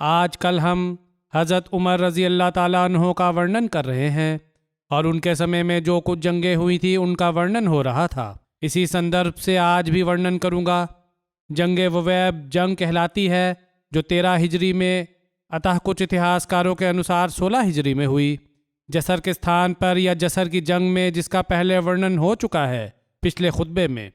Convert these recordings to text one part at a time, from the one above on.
आज कल हम हज़रत उमर रज़ी अल्लाह ताला अन्हो का वर्णन कर रहे हैं और उनके समय में जो कुछ जंगें हुई थी उनका वर्णन हो रहा था। इसी संदर्भ से आज भी वर्णन करूँगा। जंग ववैब जंग कहलाती है जो 13 हिजरी में, अतः कुछ इतिहासकारों के अनुसार 16 हिजरी में हुई। जसर के स्थान पर या जसर की जंग में, जिसका पहले वर्णन हो चुका है पिछले खुतबे में,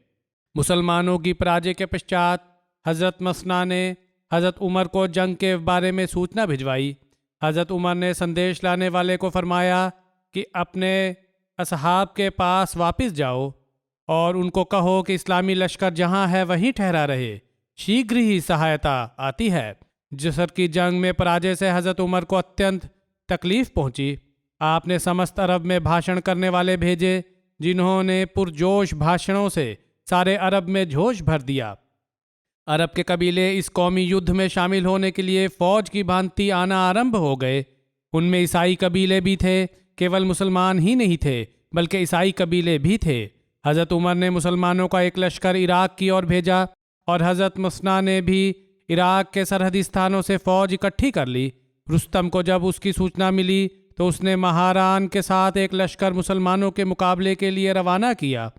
मुसलमानों की पराजय के पश्चात हज़रत मसना ने हज़रत उमर को जंग के बारे में सूचना भिजवाई। हज़रत उमर ने संदेश लाने वाले को फरमाया कि अपने असहाब के पास वापस जाओ और उनको कहो कि इस्लामी लश्कर जहाँ है वहीं ठहरा रहे, शीघ्र ही सहायता आती है। जसर की जंग में पराजय से हज़रत उमर को अत्यंत तकलीफ़ पहुँची। आपने समस्त अरब में भाषण करने वाले भेजे, जिन्होंने पुरजोश भाषणों से सारे अरब में जोश भर दिया। अरब के कबीले इस कौमी युद्ध में शामिल होने के लिए फ़ौज की भांति आना आरंभ हो गए। उनमें ईसाई कबीले भी थे, केवल मुसलमान ही नहीं थे बल्कि ईसाई कबीले भी थे। हज़रत उमर ने मुसलमानों का एक लश्कर इराक़ की ओर भेजा और हज़रत मसना ने भी इराक़ के सरहदी स्थानों से फ़ौज इकट्ठी कर ली। रुस्तम को जब उसकी सूचना मिली तो उसने महारान के साथ एक लश्कर मुसलमानों के मुकाबले के लिए रवाना किया।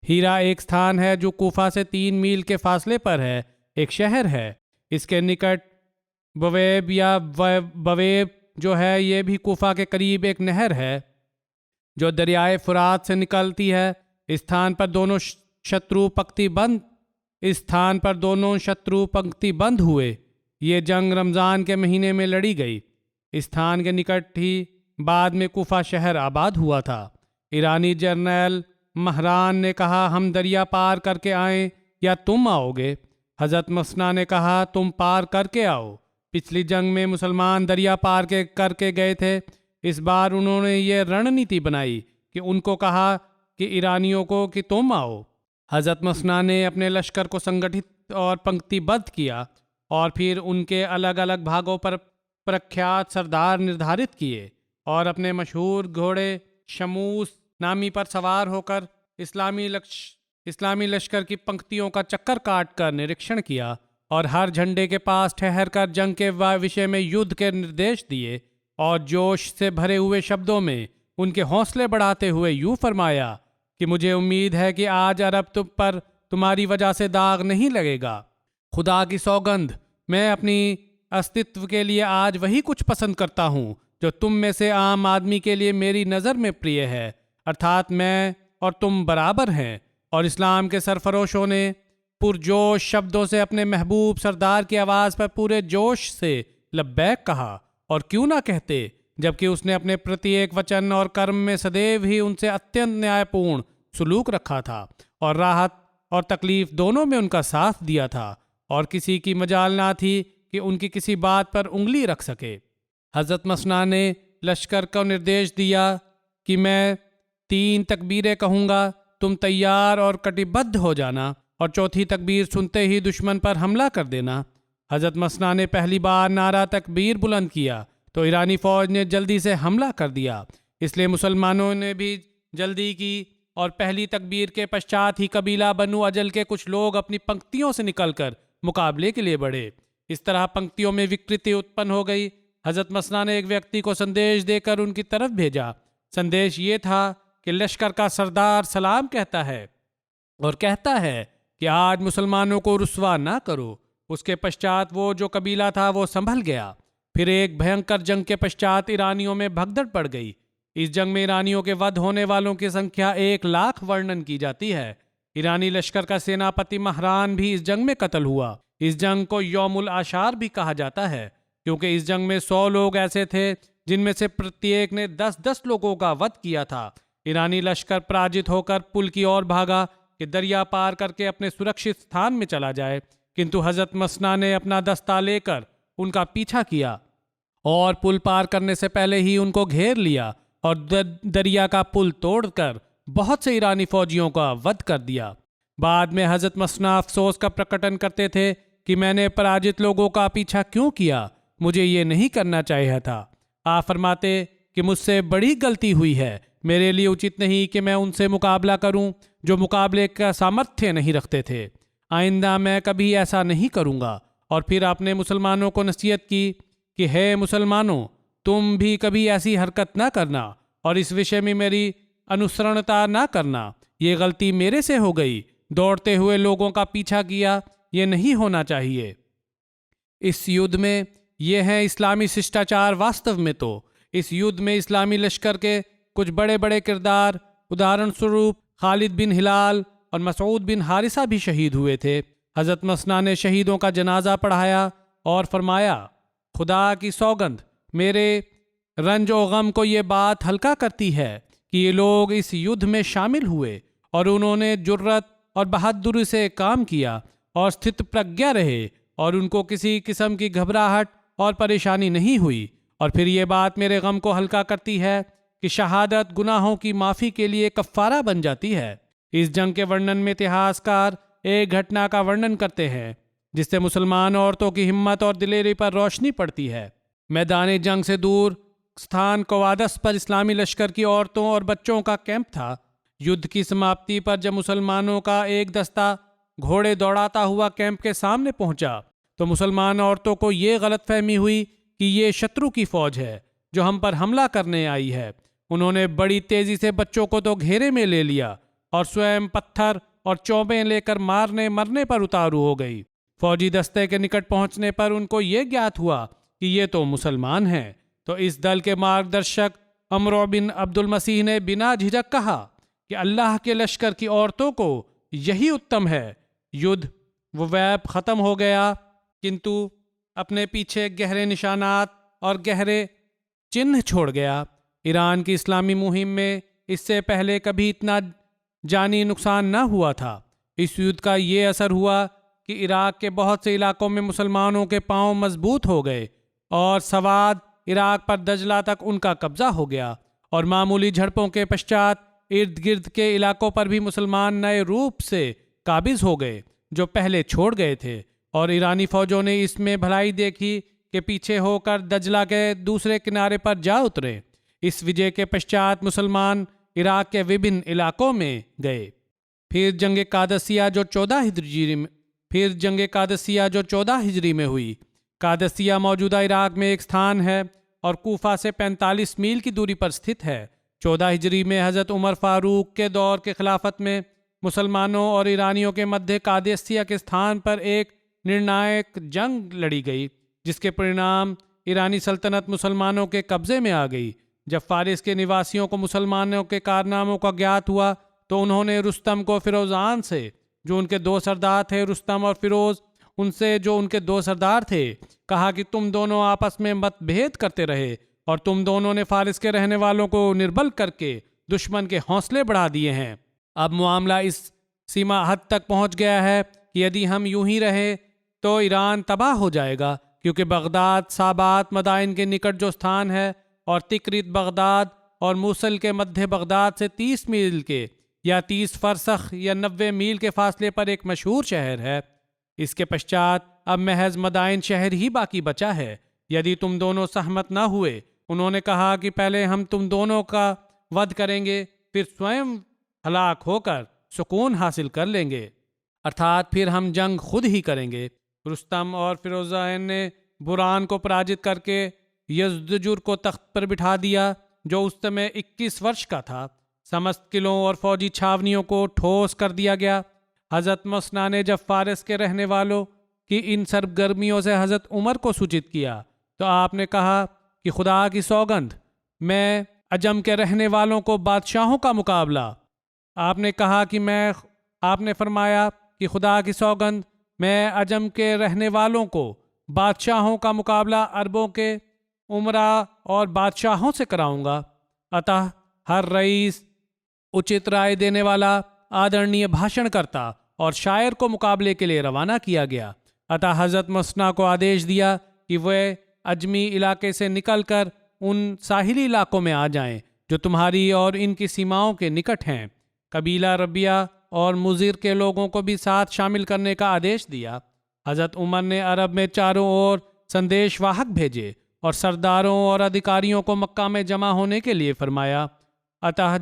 हीरा एक स्थान है जो कूफा से 3 मील के फासले पर है, एक शहर है। इसके निकट बवेब या बवेब जो है, ये भी कूफा के करीब एक नहर है जो दरियाए फुरात से निकलती है। इस स्थान पर दोनों शत्रु पंक्तिबंद हुए। ये जंग रमज़ान के महीने में लड़ी गई। इस स्थान के निकट ही बाद में कूफा शहर आबाद हुआ था। ईरानी जर्नल महरान ने कहा, हम दरिया पार करके आएं या तुम आओगे? हज़रत मसना ने कहा, तुम पार करके आओ। पिछली जंग में मुसलमान दरिया पार करके गए थे। इस बार उन्होंने ये रणनीति बनाई कि उनको कहा कि ईरानियों को कि तुम आओ। हज़रत मसना ने अपने लश्कर को संगठित और पंक्तिबद्ध किया और फिर उनके अलग अलग भागों पर प्रख्यात सरदार निर्धारित किए और अपने मशहूर घोड़े शमूस नामी पर सवार होकर इस्लामी लश्कर की पंक्तियों का चक्कर काट कर निरीक्षण किया और हर झंडे के पास ठहर कर जंग के विषय में युद्ध के निर्देश दिए और जोश से भरे हुए शब्दों में उनके हौसले बढ़ाते हुए यूँ फरमाया कि मुझे उम्मीद है कि आज अरब तुम पर तुम्हारी वजह से दाग नहीं लगेगा। खुदा की सौगंध, मैं अपनी अस्तित्व के लिए आज वही कुछ पसंद करता हूँ जो तुम में से आम आदमी के लिए मेरी नज़र में प्रिय है, अर्थात मैं और तुम बराबर हैं। और इस्लाम के सरफरोशों ने पुरजोश शब्दों से अपने महबूब सरदार की आवाज़ पर पूरे जोश से लब्बैक कहा। और क्यों ना कहते, जबकि उसने अपने प्रत्येक वचन और कर्म में सदैव ही उनसे अत्यंत न्यायपूर्ण सलूक रखा था और राहत और तकलीफ दोनों में उनका साथ दिया था और किसी की मजाल ना थी कि उनकी किसी बात पर उंगली रख सके। हज़रत मसना ने लश्कर को निर्देश दिया कि मैं 3 तकबीरें कहूँगा, तुम तैयार और कटिबद्ध हो जाना और चौथी तकबीर सुनते ही दुश्मन पर हमला कर देना। हज़रत मसना ने पहली बार नारा तकबीर बुलंद किया तो ईरानी फ़ौज ने जल्दी से हमला कर दिया। इसलिए मुसलमानों ने भी जल्दी की और पहली तकबीर के पश्चात ही कबीला बनु अजल के कुछ लोग अपनी पंक्तियों से निकलकर मुकाबले के लिए बढ़े। इस तरह पंक्तियों में विकृति उत्पन्न हो गई। हजरत मसना ने एक व्यक्ति को संदेश देकर उनकी तरफ भेजा। संदेश ये था कि लश्कर का सरदार सलाम कहता है और कहता है कि आज मुसलमानों को रुस्वा ना करो। उसके पश्चात वो जो कबीला था वो संभल गया। फिर एक भयंकर जंग के पश्चात ईरानियों में भगदड़ पड़ गई। इस जंग में ईरानियों के वध होने वालों की संख्या 1,00,000 वर्णन की जाती है। ईरानी लश्कर का सेनापति महरान भी इस जंग में कत्ल हुआ। इस जंग को यौमुल आशार भी कहा जाता है, क्योंकि इस जंग में 100 लोग ऐसे थे जिनमें से प्रत्येक ने 10-10 लोगों का वध किया था। ईरानी लश्कर पराजित होकर पुल की ओर भागा कि दरिया पार करके अपने सुरक्षित स्थान में चला जाए, किंतु हजरत मसना ने अपना दस्ता लेकर उनका पीछा किया और पुल पार करने से पहले ही उनको घेर लिया और दरिया का पुल तोड़कर बहुत से ईरानी फौजियों का वध कर दिया। बाद में हजरत मसना अफसोस का प्रकटन करते थे कि मैंने पराजित लोगों का पीछा क्यों किया, मुझे ये नहीं करना चाहिए था। आप फरमाते कि मुझसे बड़ी गलती हुई है, मेरे लिए उचित नहीं कि मैं उनसे मुकाबला करूं जो मुकाबले का सामर्थ्य नहीं रखते थे। आइंदा मैं कभी ऐसा नहीं करूंगा। और फिर आपने मुसलमानों को नसीहत की कि हे मुसलमानों, तुम भी कभी ऐसी हरकत ना करना और इस विषय में मेरी अनुसरणता ना करना। ये गलती मेरे से हो गई, दौड़ते हुए लोगों का पीछा किया, ये नहीं होना चाहिए। इस युद्ध में ये है इस्लामी शिष्टाचार। वास्तव में तो इस युद्ध में इस्लामी लश्कर के कुछ बड़े बड़े किरदार, उदाहरण स्वरूप खालिद बिन हिलाल और मसूद बिन हारिसा भी शहीद हुए थे। हजरत मसना ने शहीदों का जनाजा पढ़ाया और फरमाया, खुदा की सौगंध, मेरे रंज और गम को ये बात हल्का करती है कि ये लोग इस युद्ध में शामिल हुए और उन्होंने जुर्रत और बहादुरी से काम किया और स्थित प्रज्ञा रहे और उनको किसी किस्म की घबराहट और परेशानी नहीं हुई। और फिर ये बात मेरे गम को हल्का करती है कि शहादत गुनाहों की माफ़ी के लिए कफ़ारा बन जाती है। इस जंग के वर्णन में इतिहासकार एक घटना का वर्णन करते हैं जिससे मुसलमान औरतों की हिम्मत और दिलेरी पर रोशनी पड़ती है। मैदान जंग से दूर स्थान कवादस पर इस्लामी लश्कर की औरतों और बच्चों का कैंप था। युद्ध की समाप्ति पर जब मुसलमानों का एक दस्ता घोड़े दौड़ाता हुआ कैंप के सामने पहुंचा तो मुसलमान औरतों को ये गलतफहमी हुई कि ये शत्रु की फौज है जो हम पर हमला करने आई है। उन्होंने बड़ी तेजी से बच्चों को तो घेरे में ले लिया और स्वयं पत्थर और चौबें लेकर मारने मरने पर उतारू हो गई। फौजी दस्ते के निकट पहुंचने पर उनको ये ज्ञात हुआ कि ये तो मुसलमान हैं। तो इस दल के मार्गदर्शक अमरो बिन अब्दुल मसीह ने बिना झिझक कहा कि अल्लाह के लश्कर की औरतों को यही उत्तम है। युद्ध वो वैब खत्म हो गया, किंतु अपने पीछे गहरे निशानात और गहरे चिन्ह छोड़ गया। ईरान की इस्लामी मुहिम में इससे पहले कभी इतना जानी नुकसान न हुआ था। इस युद्ध का ये असर हुआ कि इराक के बहुत से इलाकों में मुसलमानों के पांव मजबूत हो गए और सवाद इराक पर दजला तक उनका कब्जा हो गया और मामूली झड़पों के पश्चात इर्द गिर्द के इलाकों पर भी मुसलमान नए रूप से काबिज हो गए जो पहले छोड़ गए थे। और ईरानी फौजों ने इसमें भलाई देखी कि पीछे होकर दजला के दूसरे किनारे पर जा उतरे। इस विजय के पश्चात मुसलमान इराक के विभिन्न इलाकों में गए। फिर जंग कादसिया जो 14 हिजरी में हुई। कादसिया मौजूदा इराक में एक स्थान है और कूफा से 45 मील की दूरी पर स्थित है। 14 हिजरी में हज़रत उमर फारूक के दौर के खिलाफत में मुसलमानों और ईरानियों के मध्य कादसिया के स्थान पर एक निर्णायक जंग लड़ी गई, जिसके परिणाम ईरानी सल्तनत मुसलमानों के कब्जे में आ गई। जब फारिस के निवासियों को मुसलमानों के कारनामों का ज्ञात हुआ तो उन्होंने रुस्तम को फिरोजान से, जो उनके 2 सरदार थे, रुस्तम और फिरोज, उनसे जो उनके 2 सरदार थे, कहा कि तुम दोनों आपस में मतभेद करते रहे और तुम दोनों ने फारिस के रहने वालों को निर्बल करके दुश्मन के हौसले बढ़ा दिए हैं। अब मामला इस सीमा हद तक पहुंच गया है कि यदि हम यूं ही रहे तो ईरान तबाह हो जाएगा, क्योंकि बगदाद साबात मदाइन के निकट जो स्थान है और तिकरित बगदाद और मूसल के मध्य बगदाद से 30 मील के या 30 फरसख या 90 मील के फासले पर एक मशहूर शहर है। इसके पश्चात अब महज मदाइन शहर ही बाकी बचा है। यदि तुम दोनों सहमत न हुए, उन्होंने कहा कि पहले हम तुम दोनों का वध करेंगे फिर स्वयं हलाक होकर सुकून हासिल कर लेंगे, अर्थात फिर हम जंग खुद ही करेंगे। रुस्तम और फिरोज़ान ने बुरान को पराजित करके यज़दजुर को तख्त पर बिठा दिया, जो उस समय 21 वर्ष का था। समस्त किलों और फौजी छावनियों को ठोस कर दिया गया। हज़रत मसना ने जब फारिस के रहने वालों की इन सरगर्मियों से हज़रत उमर को सूचित किया तो आपने कहा कि खुदा की सौगंध, मैं अजम के रहने वालों को बादशाहों का मुकाबला। आपने फरमाया कि खुदा की सौगंध, मैं अजम के रहने वालों को बादशाहों का मुकाबला अरबों के उमरा और बादशाहों से कराऊंगा। अतः हर रईस, उचित राय देने वाला, आदरणीय भाषण करता और शायर को मुकाबले के लिए रवाना किया गया। अतः हज़रत मसना को आदेश दिया कि वे अजमी इलाके से निकलकर उन साहिली इलाकों में आ जाएं जो तुम्हारी और इनकी सीमाओं के निकट हैं। कबीला रबिया और मुज़िर के लोगों को भी साथ शामिल करने का आदेश दिया। हज़रत उमर ने अरब में चारों ओर संदेशवाहक भेजे और सरदारों और अधिकारियों को मक्का में जमा होने के लिए फरमाया। अतः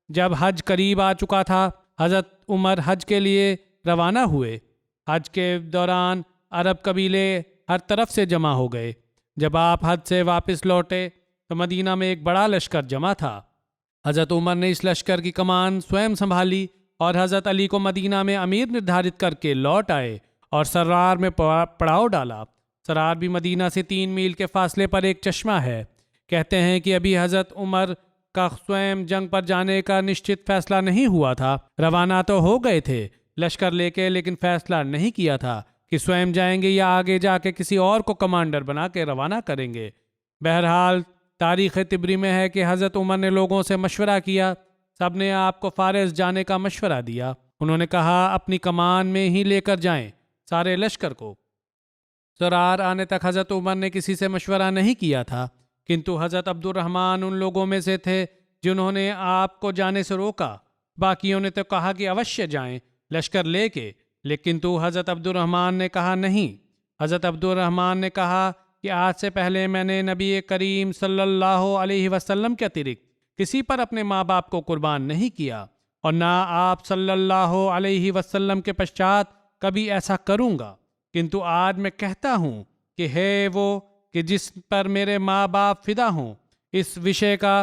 जब हज करीब आ चुका था, हज़रत उमर हज के लिए रवाना हुए। हज के दौरान अरब कबीले हर तरफ से जमा हो गए। जब आप हज से वापस लौटे तो मदीना में एक बड़ा लश्कर जमा था। हज़रत उमर ने इस लश्कर की कमान स्वयं संभाली और हज़रत अली को मदीना में अमीर निर्धारित करके लौट आए और सरार में पड़ाव डाला। सरार भी मदीना से 3 मील के फासले पर एक चश्मा है। कहते हैं कि अभी हज़रत उमर का स्वयं जंग पर जाने का निश्चित फैसला नहीं हुआ था। रवाना तो हो गए थे लश्कर लेके, लेकिन फैसला नहीं किया था कि स्वयं जाएंगे या आगे जाके किसी और को कमांडर बना के रवाना करेंगे। बहरहाल तारीख़ तिबरी में है कि हज़रत उमर ने लोगों से मशवरा किया। सब ने आपको फारिस जाने का मशवरा दिया। उन्होंने कहा अपनी कमान में ही लेकर जाएं सारे लश्कर को। सरार आने तक हज़रत उमर ने किसी से मशवरा नहीं किया था, किंतु हज़रत अब्दुर्रहमान उन लोगों में से थे जिन्होंने आपको जाने से रोका। बाकियों ने तो कहा कि अवश्य जाएं लश्कर लेके, लेकिन तो हज़रत अब्दुर्रहमान ने कहा नहीं। हज़रत अब्दुर्रहमान ने कहा कि आज से पहले मैंने नबी करीम सल्लल्लाहु अलैहि वसल्लम के अतिरिक्त किसी पर अपने माँ बाप को कुर्बान नहीं किया और ना आप सल्लल्लाहु अलैहि वसल्लम के पश्चात कभी ऐसा करूँगा। किंतु आज मैं कहता हूँ कि है वो कि जिस पर मेरे माँ बाप फिदा हों, इस विषय का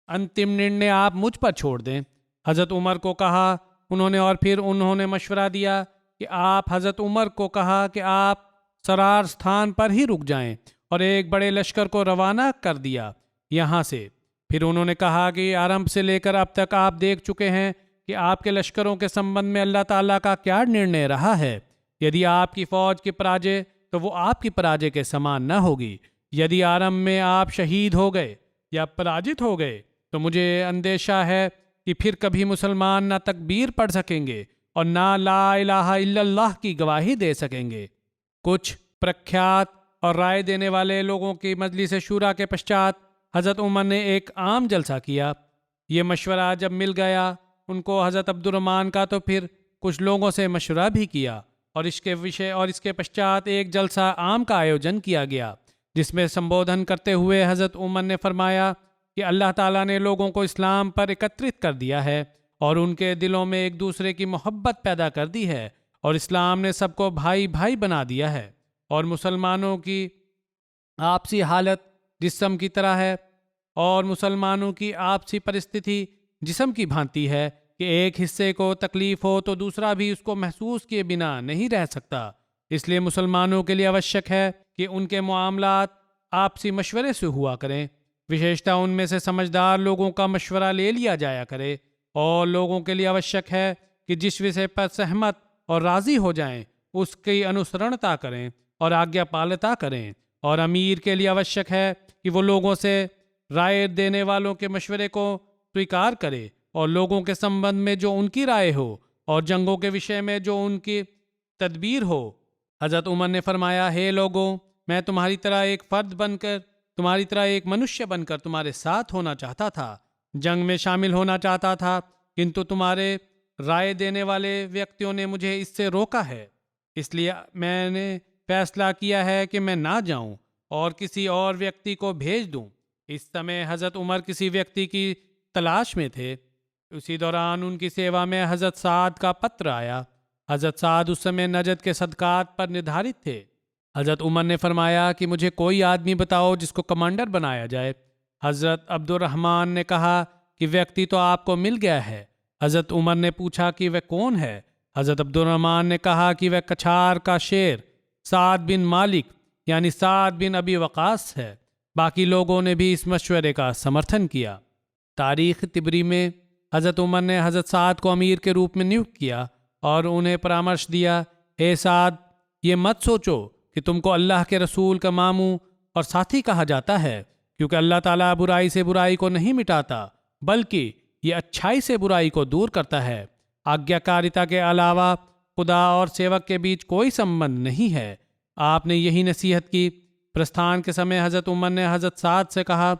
अंतिम निर्णय आप मुझ पर छोड़ दें। हज़रत उमर को कहा उन्होंने मशवरा दिया कि आप हज़रत उमर को कहा कि आप सरार स्थान पर ही रुक जाएं और एक बड़े लश्कर को रवाना कर दिया यहाँ से। फिर उन्होंने कहा कि आरंभ से लेकर अब तक आप देख चुके हैं कि आपके लश्करों के संबंध में अल्लाह ताला का क्या निर्णय रहा है। यदि आपकी फ़ौज की पराजय तो वो आपकी पराजय के समान न होगी। यदि आरंभ में आप शहीद हो गए या पराजित हो गए तो मुझे अंदेशा है कि फिर कभी मुसलमान ना तकबीर पढ़ सकेंगे और ना ला इलाहा इल्लल्लाह की गवाही दे सकेंगे। कुछ प्रख्यात और राय देने वाले लोगों की मजलिस शूरा के पश्चात हज़रत उमर ने एक आम जलसा किया। ये मशवरा जब मिल गया उनको हज़रत अब्दुर्रहमान का, तो फिर कुछ लोगों से मशवरा भी किया और इसके पश्चात एक जलसा आम का आयोजन किया गया, जिसमें संबोधन करते हुए हज़रत उमर ने फरमाया कि अल्लाह ताला ने लोगों को इस्लाम पर एकत्रित कर दिया है और उनके दिलों में एक दूसरे की मोहब्बत पैदा कर दी है और इस्लाम ने सबको भाई भाई बना दिया है और मुसलमानों की आपसी हालत जिस्म की तरह है और मुसलमानों की आपसी परिस्थिति जिस्म की भांति है कि एक हिस्से को तकलीफ हो तो दूसरा भी उसको महसूस किए बिना नहीं रह सकता। इसलिए मुसलमानों के लिए आवश्यक है कि उनके मामलात आपसी मशवरे से हुआ करें। विशेषतः उनमें से समझदार लोगों का मशवरा ले लिया जाया करे और लोगों के लिए आवश्यक है कि जिस विषय पर सहमत और राज़ी हो जाएं उसकी अनुसरणता करें और आज्ञा पालता करें। और अमीर के लिए आवश्यक है कि वो लोगों से राय देने वालों के मशवरे को स्वीकार करे और लोगों के संबंध में जो उनकी राय हो और जंगों के विषय में जो उनकी तदबीर हो। हज़रत उमर ने फरमाया, हे लोगों, मैं तुम्हारी तरह एक फ़र्द बनकर, तुम्हारी तरह एक मनुष्य बनकर तुम्हारे साथ होना चाहता था, जंग में शामिल होना चाहता था, किंतु तुम्हारे राय देने वाले व्यक्तियों ने मुझे इससे रोका है। इसलिए मैंने फैसला किया है कि मैं ना जाऊं और किसी और व्यक्ति को भेज दूं। इस समय हज़रत उमर किसी व्यक्ति की तलाश में थे। उसी दौरान उनकी सेवा में हज़रत साद का पत्र आया। हज़रत साद उस समय नजद के सदकात पर निर्धारित थे। हज़रत उमर ने फरमाया कि मुझे कोई आदमी बताओ जिसको कमांडर बनाया जाए। हज़रत अब्दुर्रहमान ने कहा कि व्यक्ति तो आपको मिल गया है। हज़रत उमर ने पूछा कि वह कौन है। हज़रत अब्दुर्रहमान ने कहा कि वह कछार का शेर साद बिन मालिक यानी साद बिन अबी वक़ास है। बाकी लोगों ने भी इस मशवरे का समर्थन किया। तारीख़ तिबरी में हज़रत उमर ने हज़रत साद को अमीर के रूप में नियुक्त किया और उन्हें परामर्श दिया, हे साद, ये मत सोचो कि तुमको अल्लाह के रसूल का मामू और साथी कहा जाता है, क्योंकि अल्लाह ताला बुराई से बुराई को नहीं मिटाता, बल्कि ये अच्छाई से बुराई को दूर करता है। आज्ञाकारिता के अलावा खुदा और सेवक के बीच कोई संबंध नहीं है। आपने यही नसीहत की। प्रस्थान के समय हज़रत उमर ने हज़रत साद से कहा,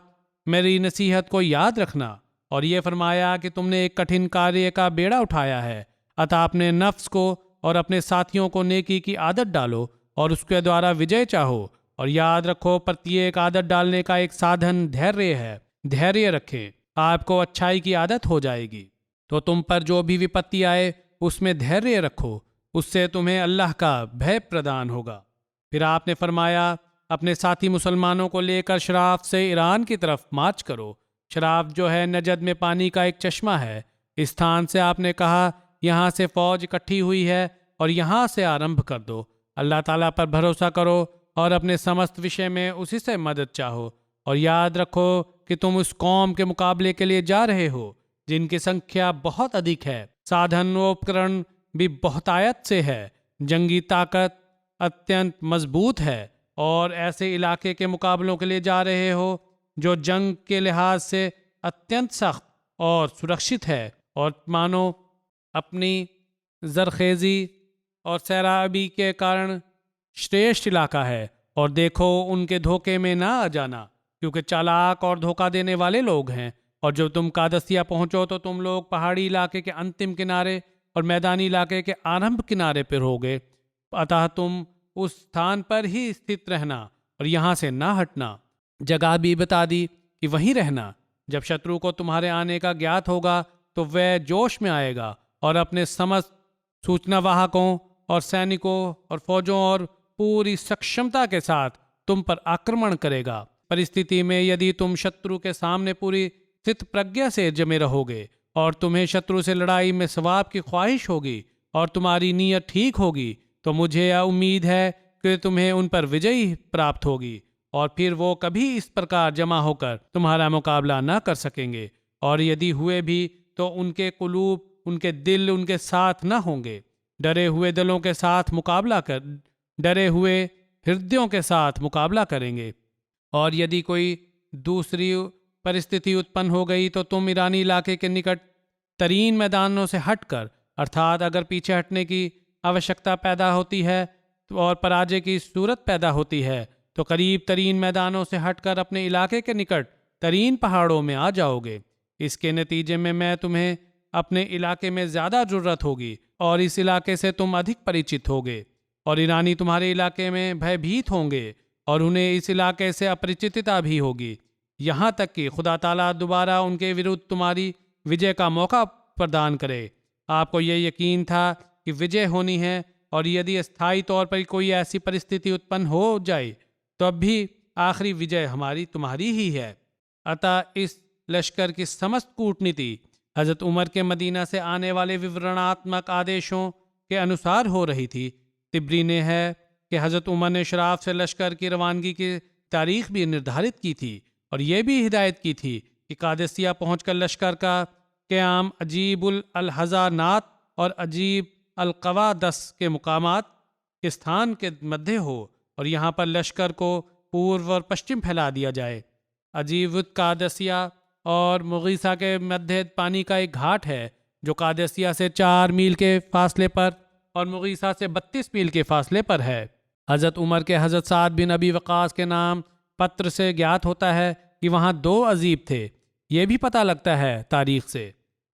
मेरी नसीहत को याद रखना, और ये फरमाया कि तुमने एक कठिन कार्य का बेड़ा उठाया है, अतः अपने नफ्स को और अपने साथियों को नेकी की आदत डालो और उसके द्वारा विजय चाहो, और याद रखो प्रत्येक आदत डालने का एक साधन धैर्य है। धैर्य रखें, आपको अच्छाई की आदत हो जाएगी। तो तुम पर जो भी विपत्ति आए उसमें धैर्य रखो, उससे तुम्हें अल्लाह का भय प्रदान होगा। फिर आपने फरमाया, अपने साथी मुसलमानों को लेकर शराफ से ईरान की तरफ मार्च करो। शराफ जो है नजद में पानी का एक चश्मा है। इस स्थान से आपने कहा, यहाँ से फौज इकट्ठी हुई है और यहाँ से आरंभ कर दो। अल्लाह ताला पर भरोसा करो और अपने समस्त विषय में उसी से मदद चाहो, और याद रखो कि तुम उस कौम के मुकाबले के लिए जा रहे हो जिनकी संख्या बहुत अधिक है, साधन व उपकरण भी बहुतायत से है, जंगी ताकत अत्यंत मजबूत है, और ऐसे इलाके के मुकाबलों के लिए जा रहे हो जो जंग के लिहाज से अत्यंत सख्त और सुरक्षित है, और मानो अपनी जरखेज़ी और सैराबी के कारण श्रेष्ठ इलाका है। और देखो उनके धोखे में ना आ जाना, क्योंकि चालाक और धोखा देने वाले लोग हैं। और जब तुम कादसिया पहुंचो तो तुम लोग पहाड़ी इलाके के अंतिम किनारे और मैदानी इलाके के आरंभ किनारे पर होगे, अतः तुम उस स्थान पर ही स्थित रहना और यहाँ से ना हटना। जगह भी बता दी कि वहीं रहना। जब शत्रु को तुम्हारे आने का ज्ञात होगा तो वह जोश में आएगा और अपने समस्त सूचना वाहकों और सैनिकों और फौजों और पूरी सक्षमता के साथ तुम पर आक्रमण करेगा। परिस्थिति में यदि तुम शत्रु के सामने पूरी स्थित प्रज्ञा से जमे रहोगे और तुम्हें शत्रु से लड़ाई में सवाब की ख्वाहिश होगी और तुम्हारी नीयत ठीक होगी, तो मुझे यह उम्मीद है कि तुम्हें उन पर विजयी प्राप्त होगी, और फिर वो कभी इस प्रकार जमा होकर तुम्हारा मुकाबला न कर सकेंगे, और यदि हुए भी तो उनके कुलूब, उनके दिल उनके साथ न होंगे। डरे हुए दिलों के साथ मुकाबला कर डरे हुए हृदयों के साथ मुकाबला करेंगे। और यदि कोई दूसरी परिस्थिति उत्पन्न हो गई तो तुम ईरानी इलाके के निकट तरीन मैदानों से हटकर, अर्थात अगर पीछे हटने की आवश्यकता पैदा होती है और पराजय की सूरत पैदा होती है, तो करीब तरीन मैदानों से हटकर अपने इलाके के निकट तरीन पहाड़ों में आ जाओगे। इसके नतीजे में मैं तुम्हें अपने इलाके में ज़्यादा ज़रूरत होगी और इस इलाके से तुम अधिक परिचित होगे, और ईरानी तुम्हारे इलाके में भयभीत होंगे और उन्हें इस इलाके से अपरिचितता भी होगी, यहाँ तक कि खुदा ताला दोबारा उनके विरुद्ध तुम्हारी विजय का मौका प्रदान करे। आपको ये यकीन था कि विजय होनी है, और यदि अस्थायी तौर पर कोई ऐसी परिस्थिति उत्पन्न हो जाए तो अब भी आखिरी विजय हमारी तुम्हारी ही है। अतः इस लश्कर की समस्त कूटनीति हज़रत उमर के मदीना से आने वाले विवरणात्मक आदेशों के अनुसार हो रही थी। तिबरी ने है कि हज़रत उमर ने शराफ से लश्कर की रवानगी की तारीख भी निर्धारित की थी, और ये भी हिदायत की थी कि कादसिया पहुंचकर लश्कर का क़याम अजीबुल अलहज़ानात और अजीब अलक़वादस के मुकामात के स्थान के मध्य हो, और यहाँ पर लश्कर को पूर्व और पश्चिम फैला दिया जाए। अजीब कादसिया और मुगीसा के मध्य पानी का एक घाट है जो कादसिया से 4 मील के फासले पर और मुगीसा से 32 मील के फासले पर है। हज़रत उमर के हज़रत साद बिन अबी वक़ास के नाम पत्र से ज्ञात होता है कि वहाँ 2 अजीब थे। ये भी पता लगता है तारीख से।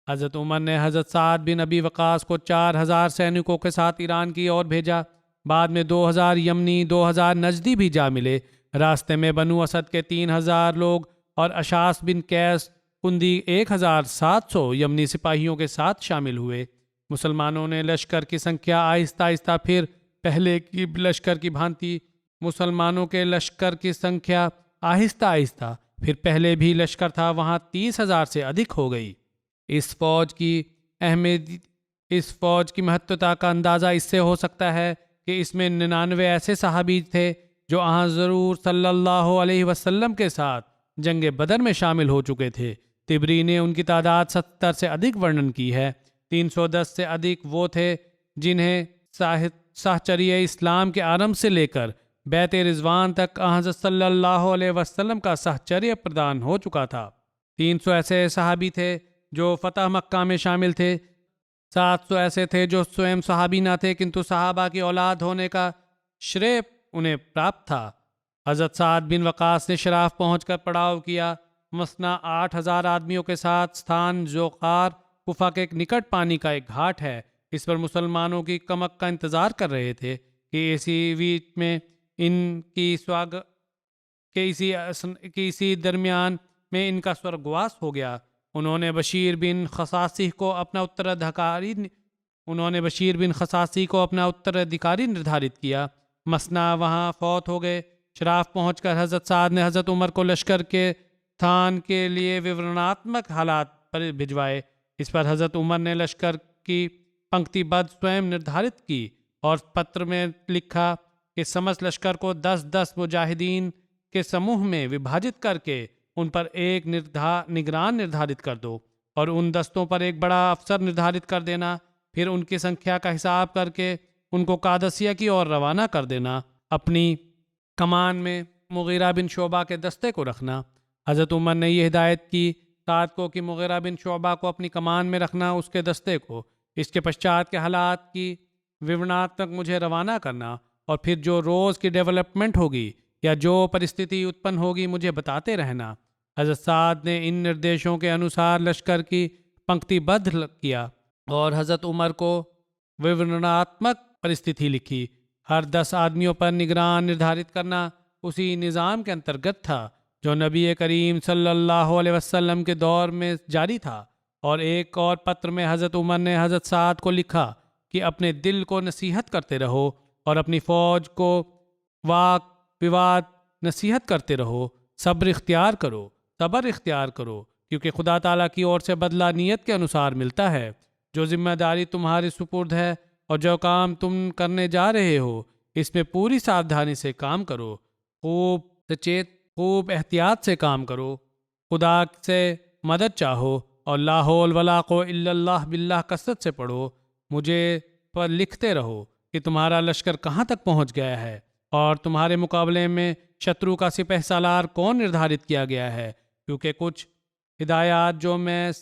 हज़रत उमर ने हज़रत साद बिन अबी वक़ास को 4000 सैनिकों के साथ ईरान की ओर भेजा। बाद में 2000 यमनी, 2000 नजदी भी जा मिले। रास्ते में बनु असद के 3000 लोग और अशास बिन कैस कुंदी 1700 यमनी सिपाहियों के साथ शामिल हुए। मुसलमानों ने लश्कर की संख्या आहिस्ता आहिस्ता फिर पहले की लश्कर की भांति मुसलमानों के लश्कर की संख्या आहिस्ता आहिस्ता फिर पहले भी लश्कर था वहाँ 30,000 से अधिक हो गई। इस फौज की महत्वता का अंदाज़ा इससे हो सकता है कि इसमें 99 ऐसे सहाबी थे जो ज़रूर सल्लल्लाहु अलैहि वसल्लम के साथ जंग बदर में शामिल हो चुके थे। तिबरी ने उनकी तादाद 70 से अधिक वर्णन की है। 310 से अधिक वो थे जिन्हें साहचर्य इस्लाम के आरंभ से लेकर बैत रिजवान तक हज़रत सल्लल्लाहु अलैहि वसल्लम का साहचर्य प्रदान हो चुका था। 300 ऐसे सहाबी थे जो फतह मक्का में शामिल थे। 700 ऐसे थे जो स्वयं सहाबी ना थे किंतु सहाबा की औलाद होने का श्रेय उन्हें प्राप्त था। हज़रत साद बिन वकास ने शराफ पहुंचकर पड़ाव किया। मसना 8,000 आदमियों के साथ स्थान जोकार कुफा के निकट पानी का एक घाट है। इस पर मुसलमानों की कमक का इंतज़ार कर रहे थे कि इसी बीच में इनकी स्वागत के इसी दरमियान में इनका स्वर्गवास हो गया। उन्होंने बशीर बिन खसासी को अपना उत्तराधिकारी निर्धारित किया। मसना वहाँ फौत हो गए। शराफ पहुंचकर हज़रत साद ने हज़रत उमर को लश्कर के स्थान के लिए विवरणात्मक हालात पर भिजवाए। इस पर हज़रत उमर ने लश्कर की पंक्तिबद्ध स्वयं निर्धारित की और पत्र में लिखा कि समस्त लश्कर को 10-10 मुजाहिदीन के समूह में विभाजित करके उन पर एक निगरान निर्धारित कर दो और उन दस्तों पर एक बड़ा अफसर निर्धारित कर देना। फिर उनकी संख्या का हिसाब करके उनको कादसिया की ओर रवाना कर देना। अपनी कमान में मुगीरा बिन शोबा के दस्ते को रखना। हज़रत उमर ने यह हिदायत की साद को कि मुगीरा बिन शोबा को अपनी कमान में रखना, उसके दस्ते को। इसके पश्चात के हालात की विवरणात्मक मुझे रवाना करना और फिर जो रोज़ की डेवलपमेंट होगी या जो परिस्थिति उत्पन्न होगी मुझे बताते रहना। हज़रत साद ने इन निर्देशों के अनुसार लश्कर की पंक्तिबद्ध किया और हज़रत उमर को विवरणात्मक परिस्थिति लिखी। हर 10 आदमियों पर निगरान निर्धारित करना उसी निज़ाम के अंतर्गत था जो नबी करीम सल्लल्लाहु अलैहि वसल्लम के दौर में जारी था। और एक और पत्र में हज़रत उमर ने हज़रत साद को लिखा कि अपने दिल को नसीहत करते रहो और अपनी फ़ौज को वाक विवाद नसीहत करते रहो। सब्र इख्तियार करो क्योंकि खुदा ताला की ओर से बदला नियत के अनुसार मिलता है। जो जिम्मेदारी तुम्हारे सुपुर्द है और जो काम तुम करने जा रहे हो इसमें पूरी सावधानी से काम करो। खूब एहतियात से काम करो। खुदा से मदद चाहो और ला हौल वला क़ुव्वता इल्लल्लाह बिल्लाह कसरत से पढ़ो। मुझे पर लिखते रहो कि तुम्हारा लश्कर कहाँ तक पहुँच गया है और तुम्हारे मुकाबले में शत्रु का सिपह सालार कौन निर्धारित किया गया है। क्योंकि कुछ हिदायत जो मैं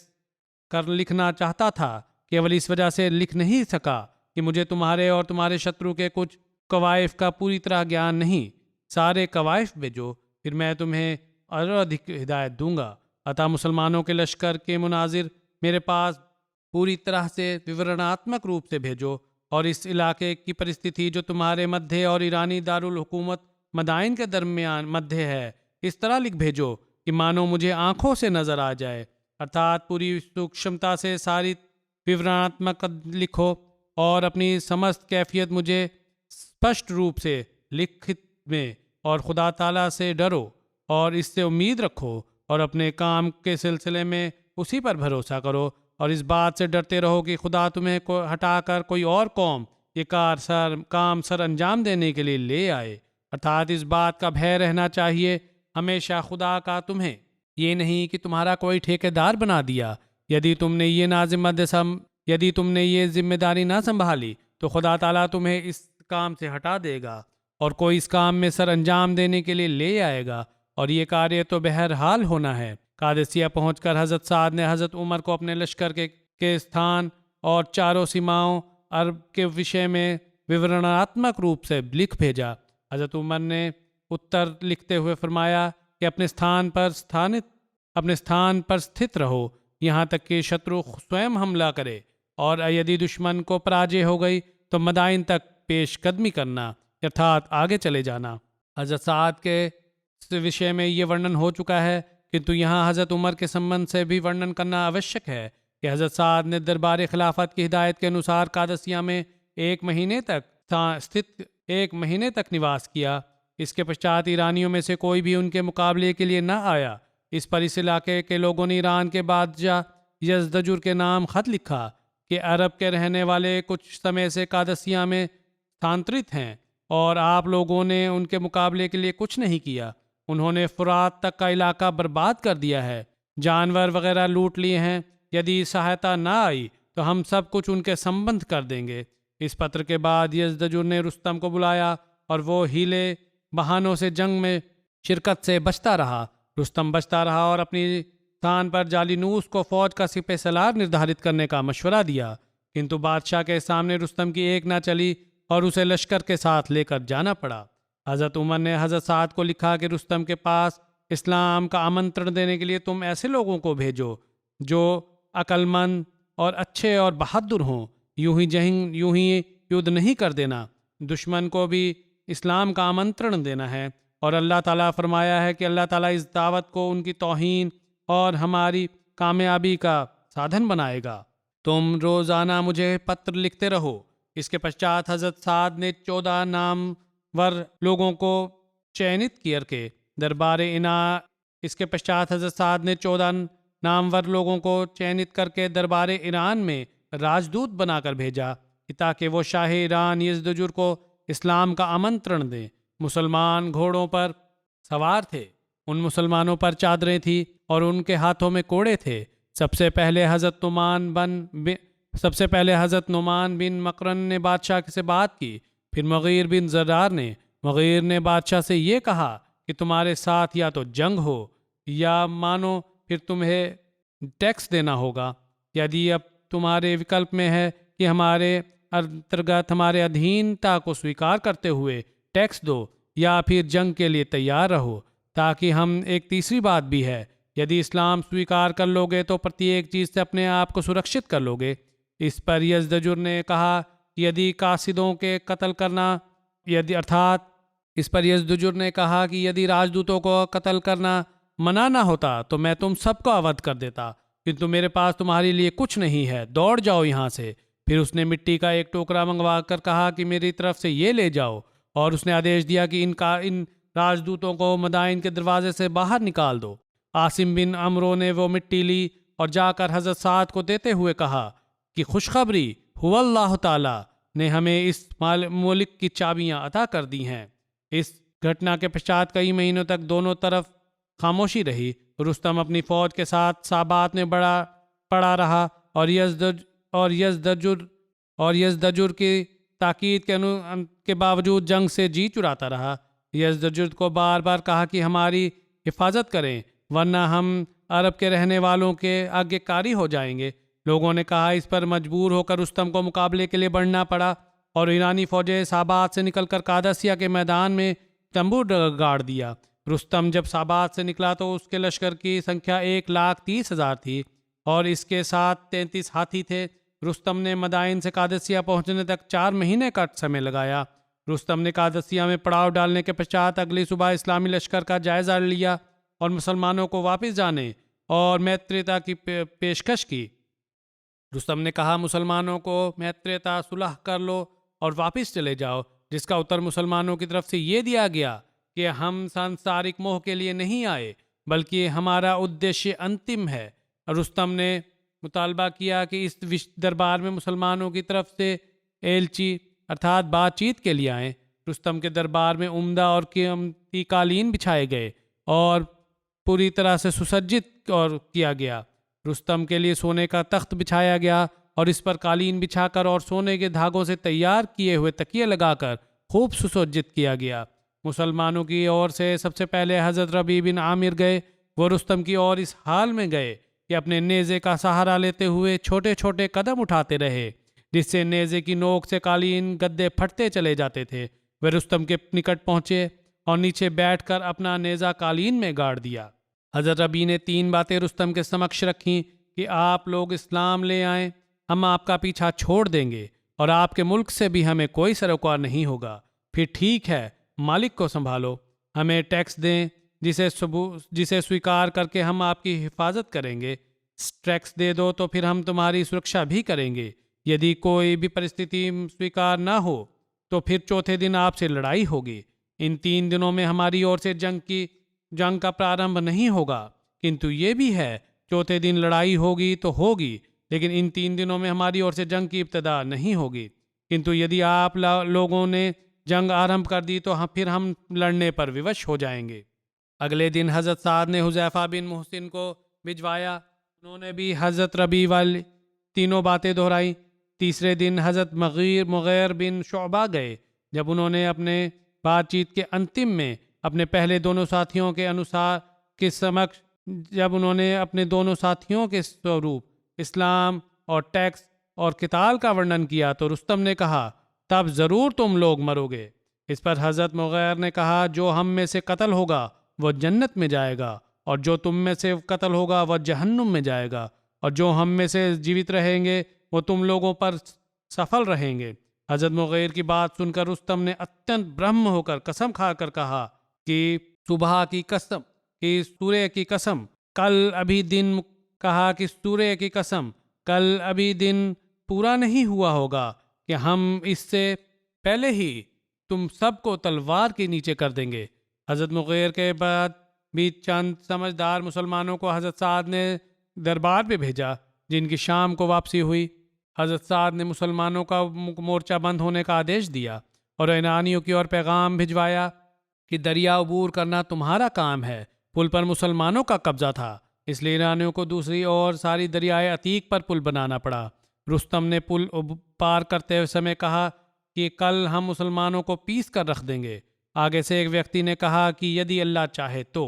कर लिखना चाहता था केवल इस वजह से लिख नहीं सका कि मुझे तुम्हारे और तुम्हारे शत्रु के कुछ कवायफ का पूरी तरह ज्ञान नहीं। सारे कवायफ भेजो, फिर मैं तुम्हें और अधिक हिदायत दूंगा। अतः मुसलमानों के लश्कर के मुनाजिर मेरे पास पूरी तरह से विवरणात्मक रूप से भेजो और इस इलाके की परिस्थिति जो तुम्हारे मध्य और ईरानी दारुल हुकूमत मदाइन के दरमियान मध्य है इस तरह लिख भेजो कि मानो मुझे आंखों से नज़र आ जाए। अर्थात पूरी सूक्ष्मता से सारी विवरणात्मक लिखो और अपनी समस्त कैफियत मुझे स्पष्ट रूप से लिखित में और खुदा ताला से डरो और इससे उम्मीद रखो और अपने काम के सिलसिले में उसी पर भरोसा करो और इस बात से डरते रहो कि खुदा तुम्हें को हटाकर कोई और कौम ये काम सर अंजाम देने के लिए ले आए। अर्थात इस बात का भय रहना चाहिए हमेशा खुदा का तुम्हें, ये नहीं कि तुम्हारा कोई ठेकेदार बना दिया। यदि तुमने ये जिम्मेदारी ना संभाली तो खुदा ताला तुम्हें इस काम से हटा देगा और कोई इस काम में सर अंजाम देने के लिए ले आएगा और ये कार्य तो बहरहाल होना है। कादेसिया पहुंचकर हज़रत साद ने हज़रत उमर को अपने लश्कर के स्थान और चारों सीमाओं अरब के विषय में विवरणात्मक रूप से लिख भेजा। हज़रत उमर ने उत्तर लिखते हुए फरमाया कि अपने स्थान पर स्थित रहो यहाँ तक कि शत्रु स्वयं हमला करे और यदि दुश्मन को पराजय हो गई तो मदाइन तक पेशकदमी करना अर्थात आगे चले जाना। हज़रत साद के विषय में ये वर्णन हो चुका है किंतु यहाँ हज़रत उमर के संबंध से भी वर्णन करना आवश्यक है कि हज़रत साद ने दरबार खिलाफत की हिदायत के अनुसार कादसिया में 1 महीने तक निवास किया। इसके पश्चात ईरानियों में से कोई भी उनके मुकाबले के लिए न आया। इस पर इस इलाके के लोगों ने ईरान के बादशाह यज़दजुर के नाम खत लिखा कि अरब के रहने वाले कुछ समय से कादसिया में स्थानांतरित हैं और आप लोगों ने उनके मुकाबले के लिए कुछ नहीं किया। उन्होंने फुरात तक का इलाका बर्बाद कर दिया है, जानवर वगैरह लूट लिए हैं। यदि सहायता ना आई तो हम सब कुछ उनके संबंध कर देंगे। इस पत्र के बाद यज़दजुर ने रुस्तम को बुलाया और वो हीले बहानों से जंग में शिरकत से बचता रहा। रुस्तम बचता रहा और अपनी स्थान पर जालिनूस को फौज का सिपह सलार निर्धारित करने का मशवरा दिया, किंतु बादशाह के सामने रुस्तम की एक ना चली और उसे लश्कर के साथ लेकर जाना पड़ा। हज़रत उमर ने हज़रत साद को लिखा कि रुस्तम के पास इस्लाम का आमंत्रण देने के लिए तुम ऐसे लोगों को भेजो जो अक्लमंद और अच्छे और बहादुर हों। यूं ही युद्ध नहीं कर देना, दुश्मन को भी इस्लाम का आमंत्रण देना है। और अल्लाह ताला फरमाया है कि अल्लाह ताला इस दावत को उनकी तौहीन और हमारी कामयाबी का साधन बनाएगा। तुम रोज़ाना मुझे पत्र लिखते रहो। इसके पश्चात हज़रत साद ने 14 नामवर लोगों को चयनित करके दरबार इना इसके पश्चात हज़रत साद ने 14 नामवर लोगों को चयनित करके दरबार ईरान में राजदूत बनाकर भेजा ताकि वो शाह ईरान यज़दजुर को इस्लाम का आमंत्रण दें। मुसलमान घोड़ों पर सवार थे, उन मुसलमानों पर चादरें थी और उनके हाथों में कोड़े थे। सबसे पहले हज़रत नुमान बिन मकरन ने बादशाह से बात की। फिर मुगीर बिन ज़र्रार ने बादशाह से ये कहा कि तुम्हारे साथ या तो जंग हो या मानो फिर तुम्हें टैक्स देना होगा। यदि अब तुम्हारे विकल्प में है कि हमारे अंतर्गत हमारे अधीनता को स्वीकार करते हुए टैक्स दो या फिर जंग के लिए तैयार रहो। ताकि हम एक तीसरी बात भी है, यदि इस्लाम स्वीकार कर लोगे तो प्रत्येक चीज़ से अपने आप को सुरक्षित कर लोगे। इस पर यज़दजुर ने कहा कि यदि कासिदों के कत्ल करना यदि राजदूतों को कत्ल करना मना ना होता तो मैं तुम सबको अवध कर देता, किंतु मेरे पास तुम्हारे लिए कुछ नहीं है, दौड़ जाओ यहाँ से। फिर उसने मिट्टी का एक टोकरा मंगवा कर कहा कि मेरी तरफ से ये ले जाओ, और उसने आदेश दिया कि इन राजदूतों को मदाइन के दरवाजे से बाहर निकाल दो। आसिम बिन अमरो ने वो मिट्टी ली और जाकर हज़रत साद को देते हुए कहा कि खुशखबरी, हुवल्लाह ताला ने हमें इस मुल्क की चाबियां अता कर दी हैं। इस घटना के पश्चात कई महीनों तक दोनों तरफ खामोशी रही। रुस्तम अपनी फौज के साथ साबात में पड़ा रहा और यज़दजुर की ताकीद के बावजूद जंग से जी चुराता रहा। यज़दजुर को बार बार कहा कि हमारी हिफाजत करें वरना हम अरब के रहने वालों के आज्ञाकारी हो जाएंगे। लोगों ने कहा। इस पर मजबूर होकर रुस्तम को मुकाबले के लिए बढ़ना पड़ा और ईरानी फौजें साबात से निकलकर कादसिया के मैदान में तंबू गाड़ दिया। रुस्तम जब साबात से निकला तो उसके लश्कर की संख्या 1,30,000 थी और इसके साथ 33 हाथी थे। रुस्तम ने मदाइन से कादसिया पहुंचने तक 4 महीने का समय लगाया। रुस्तम ने कादसिया में पड़ाव डालने के पश्चात अगली सुबह इस्लामी लश्कर का जायजा लिया और मुसलमानों को वापस जाने और मैत्रीता की पेशकश की। रुस्तम ने कहा, मुसलमानों को मैत्रीता सुलह कर लो और वापस चले जाओ, जिसका उत्तर मुसलमानों की तरफ से ये दिया गया कि हम सांसारिक मोह के लिए नहीं आए बल्कि हमारा उद्देश्य अंतिम है। रुस्तम ने मुतालबा किया कि इस दरबार में मुसलमानों की तरफ से एलची अर्थात बातचीत के लिए आए। रुस्तम के दरबार में उम्दा और कीमती कालीन बिछाए गए और पूरी तरह से सुसज्जित और किया गया। रुस्तम के लिए सोने का तख्त बिछाया गया और इस पर कालीन बिछाकर और सोने के धागों से तैयार किए हुए तकिए लगाकर खूब सुसज्जित किया गया। मुसलमानों की ओर से सबसे पहले हज़रत रबी बिन आमिर गए। वो रुस्तम की ओर इस हाल में गए कि अपने नेज़े का सहारा लेते हुए छोटे छोटे कदम उठाते रहे, जिससे नेज़े की नोक से कालीन गद्दे फटते चले जाते थे। वे रुस्तम के निकट पहुंचे और नीचे बैठकर अपना नेज़ा कालीन में गाड़ दिया। हज़रत रबी ने 3 बातें रुस्तम के समक्ष रखीं कि आप लोग इस्लाम ले आएं, हम आपका पीछा छोड़ देंगे और आपके मुल्क से भी हमें कोई सरोकार नहीं होगा। फिर ठीक है, मालिक को संभालो, हमें टैक्स दें जिसे स्वीकार करके हम आपकी हिफाजत करेंगे। टैक्स दे दो तो फिर हम तुम्हारी सुरक्षा भी करेंगे। यदि कोई भी परिस्थिति स्वीकार ना हो तो फिर चौथे दिन आपसे लड़ाई होगी। इन 3 दिनों में हमारी ओर से जंग का प्रारंभ नहीं होगा, किंतु ये भी है चौथे दिन लड़ाई होगी तो होगी, लेकिन इन 3 दिनों में हमारी ओर से जंग की इब्तिदा नहीं होगी। किंतु यदि आप लोगों ने जंग आरंभ कर दी तो फिर हम लड़ने पर विवश हो जाएंगे। अगले दिन हज़रत साद ने हुज़ैफ़ा बिन मुहसिन को भिजवाया। उन्होंने भी हज़रत रबी वाली तीनों बातें दोहराई। तीसरे दिन हज़रत मुग़ीर बिन शुअबा गए। जब उन्होंने अपने बातचीत के अंतिम में अपने पहले दोनों साथियों के अनुसार के समक्ष जब उन्होंने अपने दोनों साथियों के स्वरूप इस्लाम और टैक्स और किताल का वर्णन किया तो रुस्तम ने कहा, तब ज़रूर तुम लोग मरोगे। इस पर हज़रत मुग़ीर ने कहा, जो हम में से कत्ल होगा वह जन्नत में जाएगा और जो तुम में से कत्ल होगा वह जहन्नुम में जाएगा, और जो हम में से जीवित रहेंगे वो तुम लोगों पर सफल रहेंगे। हज़रत मुग़ीर की बात सुनकर रुस्तम ने अत्यंत ब्रह्म होकर कसम खाकर कहा कि सुबह की कसम, कि सूर्य की कसम, कल अभी दिन कहा कि सूर्य की कसम, कल अभी दिन पूरा नहीं हुआ होगा कि हम इससे पहले ही तुम सबको तलवार के नीचे कर देंगे। हज़रत मुग़ीर के बाद भी चंद समझदार मुसलमानों को हज़रत साद ने दरबार पे भेजा, जिनकी शाम को वापसी हुई। हज़रत साद ने मुसलमानों का मोर्चा बंद होने का आदेश दिया और ईरानियों की ओर पैगाम भिजवाया कि दरिया अबूर करना तुम्हारा काम है। पुल पर मुसलमानों का कब्जा था, इसलिए ईरानियों को दूसरी ओर सारी दरियाए अतीक पर पुल बनाना पड़ा। रुस्तम ने पुल पार करते हुए समय कहा कि कल हम मुसलमानों को पीस कर रख देंगे। आगे से एक व्यक्ति ने कहा कि यदि अल्लाह चाहे तो।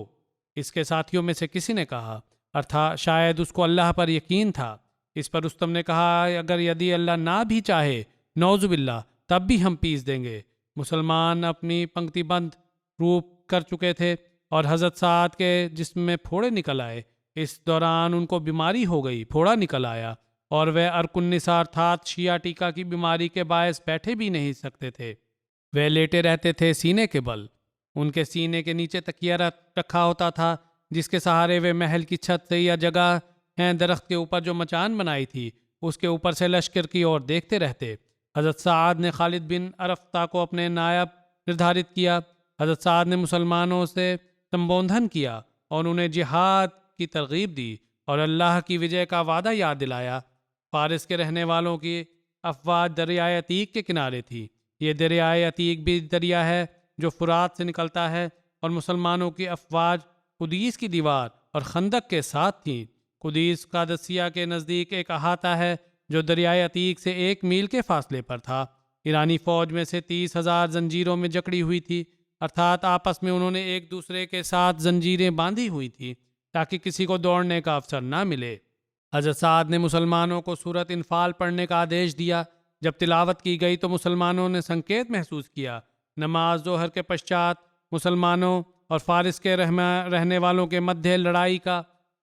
इसके साथियों में से किसी ने कहा, अर्थात शायद उसको अल्लाह पर यकीन था। इस पर रुस्तम ने कहा, अगर यदि अल्लाह ना भी चाहे, नौजुबिल्ला, तब भी हम पीस देंगे। मुसलमान अपनी पंक्तिबंद रूप कर चुके थे और हज़रत साद के जिस्म में फोड़े निकल आए। इस दौरान उनको बीमारी हो गई, फोड़ा निकल आया और वह अरकुन्निसा अर्थात शिया टीका की बीमारी के बायस बैठे भी नहीं सकते थे। वे लेटे रहते थे सीने के बल। उनके सीने के नीचे तकिया रखा होता था, जिसके सहारे वे महल की छत से या जगह हैं दरख्त के ऊपर जो मचान बनाई थी उसके ऊपर से लश्कर की ओर देखते रहते। हज़रत साद ने खालिद बिन अरफ्ता को अपने नायब निर्धारित किया। हज़रत साद ने मुसलमानों से संबोधन किया और उन्हें जिहाद की तरगीब दी और अल्लाह की विजय का वादा याद दिलाया। फारिस के रहने वालों की अफवाज दरियाए अतीक के किनारे थी। ये दरियाए अतीक भी दरिया है जो फुरात से निकलता है, और मुसलमानों की अफवाज कुदीस की दीवार और खंदक के साथ थी। कुदीस कादसिया के नज़दीक एक अहाता है जो दरियाए अतीक से 1 मील के फासले पर था। ईरानी फौज में से 30,000 जंजीरों में जकड़ी हुई थी, अर्थात आपस में उन्होंने एक दूसरे के साथ जंजीरें बांधी हुई थी ताकि किसी को दौड़ने का अवसर ना मिले। हज़रत साद ने मुसलमानों को सूरत इनफाल पढ़ने का आदेश दिया। जब तिलावत की गई तो मुसलमानों ने संकेत महसूस किया। नमाज जोहर के पश्चात मुसलमानों और फारिस के रहने वालों के मध्य लड़ाई का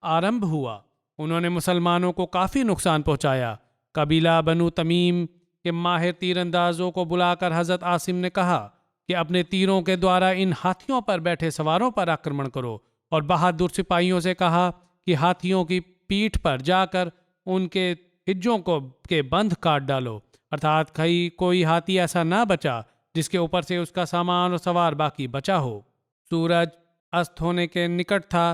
आरंभ हुआ। उन्होंने मुसलमानों को काफ़ी नुकसान पहुंचाया। कबीला बनु तमीम के माहिर तीरंदाजों को बुलाकर हज़रत आसिम ने कहा कि अपने तीरों के द्वारा इन हाथियों पर बैठे सवारों पर आक्रमण करो, और बहादुर सिपाहियों से कहा कि हाथियों की पीठ पर जाकर उनके हिज्जों के बंध काट डालो, अर्थात कोई हाथी ऐसा ना बचा जिसके ऊपर से उसका सामान और सवार बाकी बचा हो। सूरज अस्त होने के निकट था।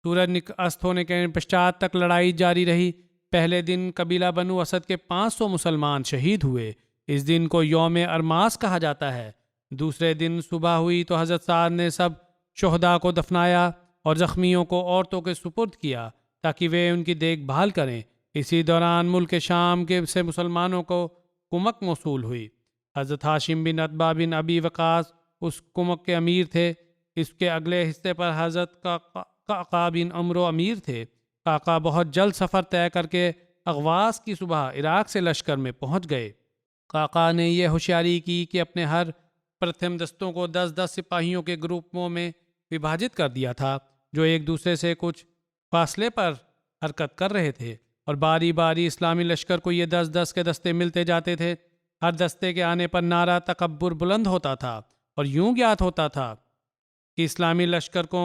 सूरज अस्त होने के पश्चात तक लड़ाई जारी रही। पहले दिन कबीला बनु असद के 500 मुसलमान शहीद हुए। इस दिन को यौम अरमास कहा जाता है। दूसरे दिन सुबह हुई तो हज़रत साद ने सब शुहदा को दफनाया और ज़ख्मियों को औरतों के सुपुर्द किया ताकि वे उनकी देखभाल करें। इसी दौरान मुल्क शाम के से मुसलमानों को कुमक मौसूल हुई। हज़रत हाशिम बिन अतबा बिन अबी वकास उस कुमक के अमीर थे। इसके अगले हिस्से पर हज़रत काका बिन अमरो अमीर थे। काका बहुत जल्द सफ़र तय करके अगवास की सुबह इराक से लश्कर में पहुंच गए। काका ने यह होशियारी की कि अपने हर प्रथम दस्तों को 10-10 सिपाहियों के ग्रुपों में विभाजित कर दिया था जो एक दूसरे से कुछ फासले पर हरकत कर रहे थे, और बारी बारी इस्लामी लश्कर को ये 10-10 के दस्ते मिलते जाते थे। हर दस्ते के आने पर नारा तकब्बुर बुलंद होता था और यूं ज्ञात होता था कि इस्लामी लश्कर को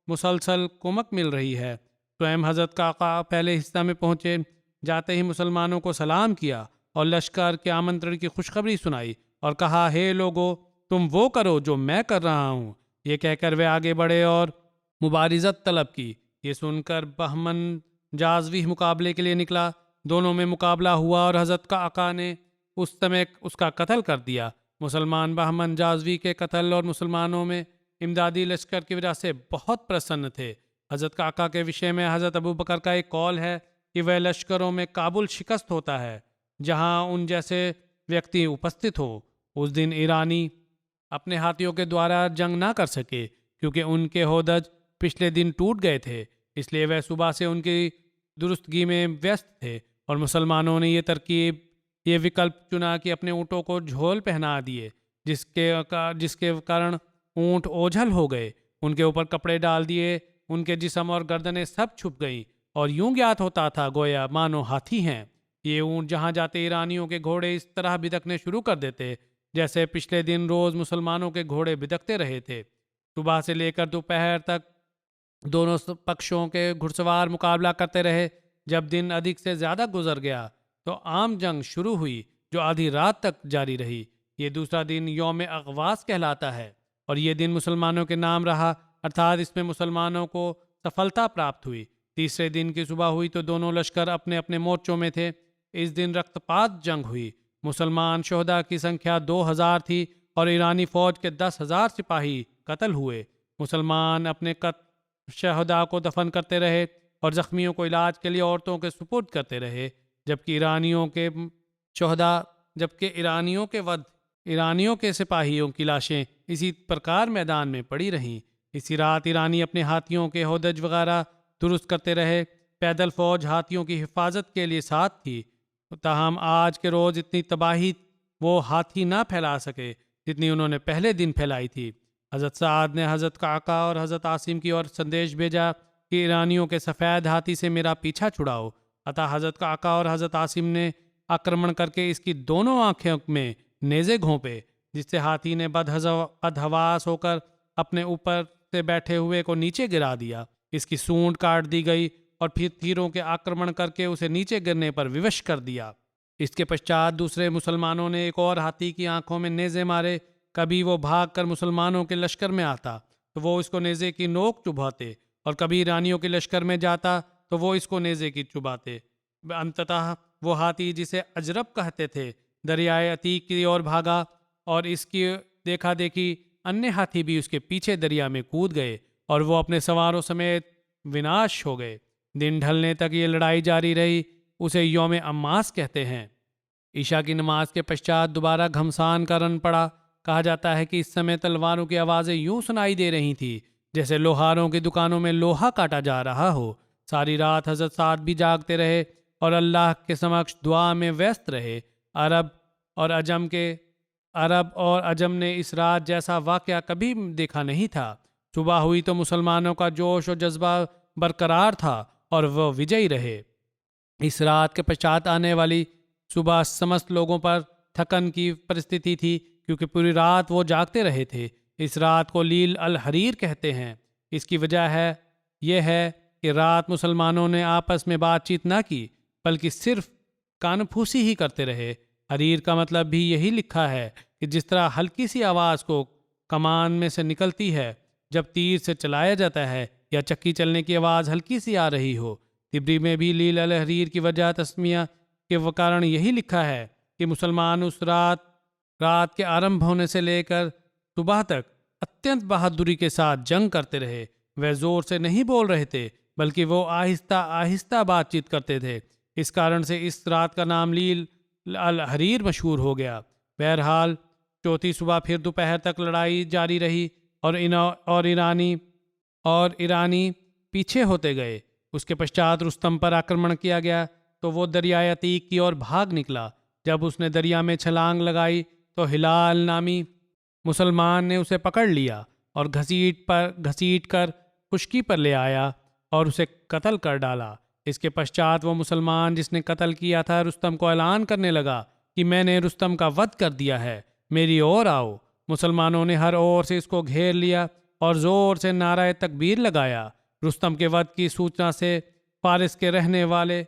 मुसलसल कुमक मिल रही है। स्वयं हज़रत काका पहले हिस्सा में पहुँचे। जाते ही मुसलमानों को सलाम किया और लश्कर के आमंत्रण की खुशखबरी सुनाई और कहा, हे लोगो, तुम वो करो जो मैं कर रहा हूँ। ये कहकर वे आगे बढ़े और मुबारिजत तलब की। ये सुनकर बहमन जाजवी मुकाबले के लिए निकला। दोनों में मुकाबला हुआ और हज़रत काका ने उस समय उसका कत्ल कर दिया। मुसलमान बहमन जाजवी के कत्ल और मुसलमानों में इमदादी लश्कर की वजह से बहुत प्रसन्न थे। हज़रत काका के विषय में हज़रत अबू बकर का एक कौल है कि वह लश्करों में काबुल शिकस्त होता है जहां उन जैसे व्यक्ति उपस्थित हो। उस दिन ईरानी अपने हाथियों के द्वारा जंग ना कर सके क्योंकि उनके होदज पिछले दिन टूट गए थे, इसलिए वह सुबह से उनकी दुरुस्तगी में व्यस्त थे। और मुसलमानों ने ये विकल्प चुना कि अपने ऊँटों को झोल पहना दिए, जिसके कारण ऊँट ओझल हो गए। उनके ऊपर कपड़े डाल दिए, उनके जिस्म और गर्दनें सब छुप गईं और यूं ज्ञात होता था गोया मानो हाथी हैं। ये ऊँट जहाँ जाते ईरानियों के घोड़े इस तरह बिदकने शुरू कर देते जैसे पिछले दिन रोज़ मुसलमानों के घोड़े बिदकते रहे थे। सुबह से लेकर दोपहर तक दोनों पक्षों के घुड़सवार मुकाबला करते रहे। जब दिन अधिक से ज़्यादा गुजर गया तो आम जंग शुरू हुई जो आधी रात तक जारी रही। ये दूसरा दिन यौम अगवास कहलाता है और ये दिन मुसलमानों के नाम रहा, अर्थात इसमें मुसलमानों को सफलता प्राप्त हुई। तीसरे दिन की सुबह हुई तो दोनों लश्कर अपने अपने मोर्चों में थे। इस दिन रक्तपात जंग हुई। मुसलमान शोहदा की संख्या 2000 थी और ईरानी फौज के 10,000 सिपाही कत्ल हुए। मुसलमान अपने शहदा को दफन करते रहे और जख्मियों को इलाज के लिए औरतों के सुपुर्द करते रहे, जबकि ईरानियों के सिपाहियों की लाशें इसी प्रकार मैदान में पड़ी रहीं। इसी रात ईरानी अपने हाथियों के होदज वगैरह दुरुस्त करते रहे। पैदल फौज हाथियों की हिफाजत के लिए साथ थी, ताहम आज के रोज़ इतनी तबाही वो हाथी ना फैला सके जितनी उन्होंने पहले दिन फैलाई थी। हज़रत साद ने हज़रत काका और हज़रत आसिम की ओर संदेश भेजा कि ईरानियों के सफ़ेद हाथी से मेरा पीछा छुड़ाओ। अतः हज़रत काका और हज़रत आसिम ने आक्रमण करके इसकी दोनों आँखों में नेज़े घोंपे, जिससे हाथी ने बदहवास होकर अपने ऊपर से बैठे हुए को नीचे गिरा दिया। इसकी सूंड काट दी गई और फिर तीरों के आक्रमण करके उसे नीचे गिरने पर विवश कर दिया। इसके पश्चात दूसरे मुसलमानों ने एक और हाथी की आंखों में नेज़े मारे। कभी वो भागकर मुसलमानों के लश्कर में आता तो वो इसको नेज़े की नोक चुभाते और कभी ईरानियों के लश्कर में जाता तो वो इसको नेज़े की चुभाते। अंततः वो हाथी, जिसे अजरब कहते थे, दरियाए अतीक की ओर भागा और इसकी देखा देखी अन्य हाथी भी उसके पीछे दरिया में कूद गए और वो अपने सवारों समेत विनाश हो गए। दिन ढलने तक ये लड़ाई जारी रही। उसे यौम अम्मास कहते हैं। ईशा की नमाज के पश्चात दोबारा घमसान का रन पड़ा। कहा जाता है कि इस समय तलवारों की आवाज़ें यूं सुनाई दे रही थी जैसे लोहारों की दुकानों में लोहा काटा जा रहा हो। सारी रात हज़रत साद भी जागते रहे और अल्लाह के समक्ष दुआ में व्यस्त रहे। अरब और अजम ने इस रात जैसा वाक़या कभी देखा नहीं था। सुबह हुई तो मुसलमानों का जोश और जज्बा बरकरार था और वह विजयी रहे। इस रात के पश्चात आने वाली सुबह समस्त लोगों पर थकन की परिस्थिति थी क्योंकि पूरी रात वो जागते रहे थे। इस रात को लील अल हरीर कहते हैं। इसकी वजह यह है कि रात मुसलमानों ने आपस में बातचीत न की बल्कि सिर्फ कानफूसी ही करते रहे। हरीर का मतलब भी यही लिखा है कि जिस तरह हल्की सी आवाज़ को कमान में से निकलती है जब तीर से चलाया जाता है या चक्की चलने की आवाज़ हल्की सी आ रही हो। तिब्री में भी लील अल हरीर की वजह तस्मिया के कारण यही लिखा है कि मुसलमान उस रात के आरंभ होने से लेकर सुबह तक अत्यंत बहादुरी के साथ जंग करते रहे। वह जोर से नहीं बोल रहे थे बल्कि वो आहिस्ता आहिस्ता बातचीत करते थे। इस कारण से इस रात का नाम लील अल हरीर मशहूर हो गया। बहरहाल चौथी सुबह फिर दोपहर तक लड़ाई जारी रही और ईरानी पीछे होते गए। उसके पश्चात रुस्तम पर आक्रमण किया गया तो वो दरियाए अतीक की ओर भाग निकला। जब उसने दरिया में छलांग लगाई तो हिलाल नामी मुसलमान ने उसे पकड़ लिया और घसीट कर खुश्की पर ले आया और उसे कत्ल कर डाला। इसके पश्चात वो मुसलमान जिसने कत्ल किया था रुस्तम को ऐलान करने लगा कि मैंने रुस्तम का वध कर दिया है, मेरी ओर आओ। मुसलमानों ने हर ओर से इसको घेर लिया और ज़ोर से नारा तकबीर लगाया। रुस्तम के वध की सूचना से फारिस के रहने वाले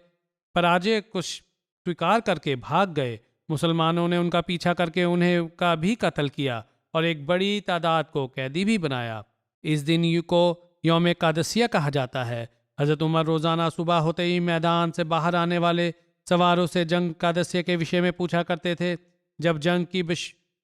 पराजय को स्वीकार करके भाग गए। मुसलमानों ने उनका पीछा करके उन्हें का भी कत्ल किया और एक बड़ी तादाद को कैदी भी बनाया। इस दिन को यौम कादसिया कहा जाता है। हज़रत उमर रोज़ाना सुबह होते ही मैदान से बाहर आने वाले सवारों से जंग कादसिया के विषय में पूछा करते थे। जब जंग की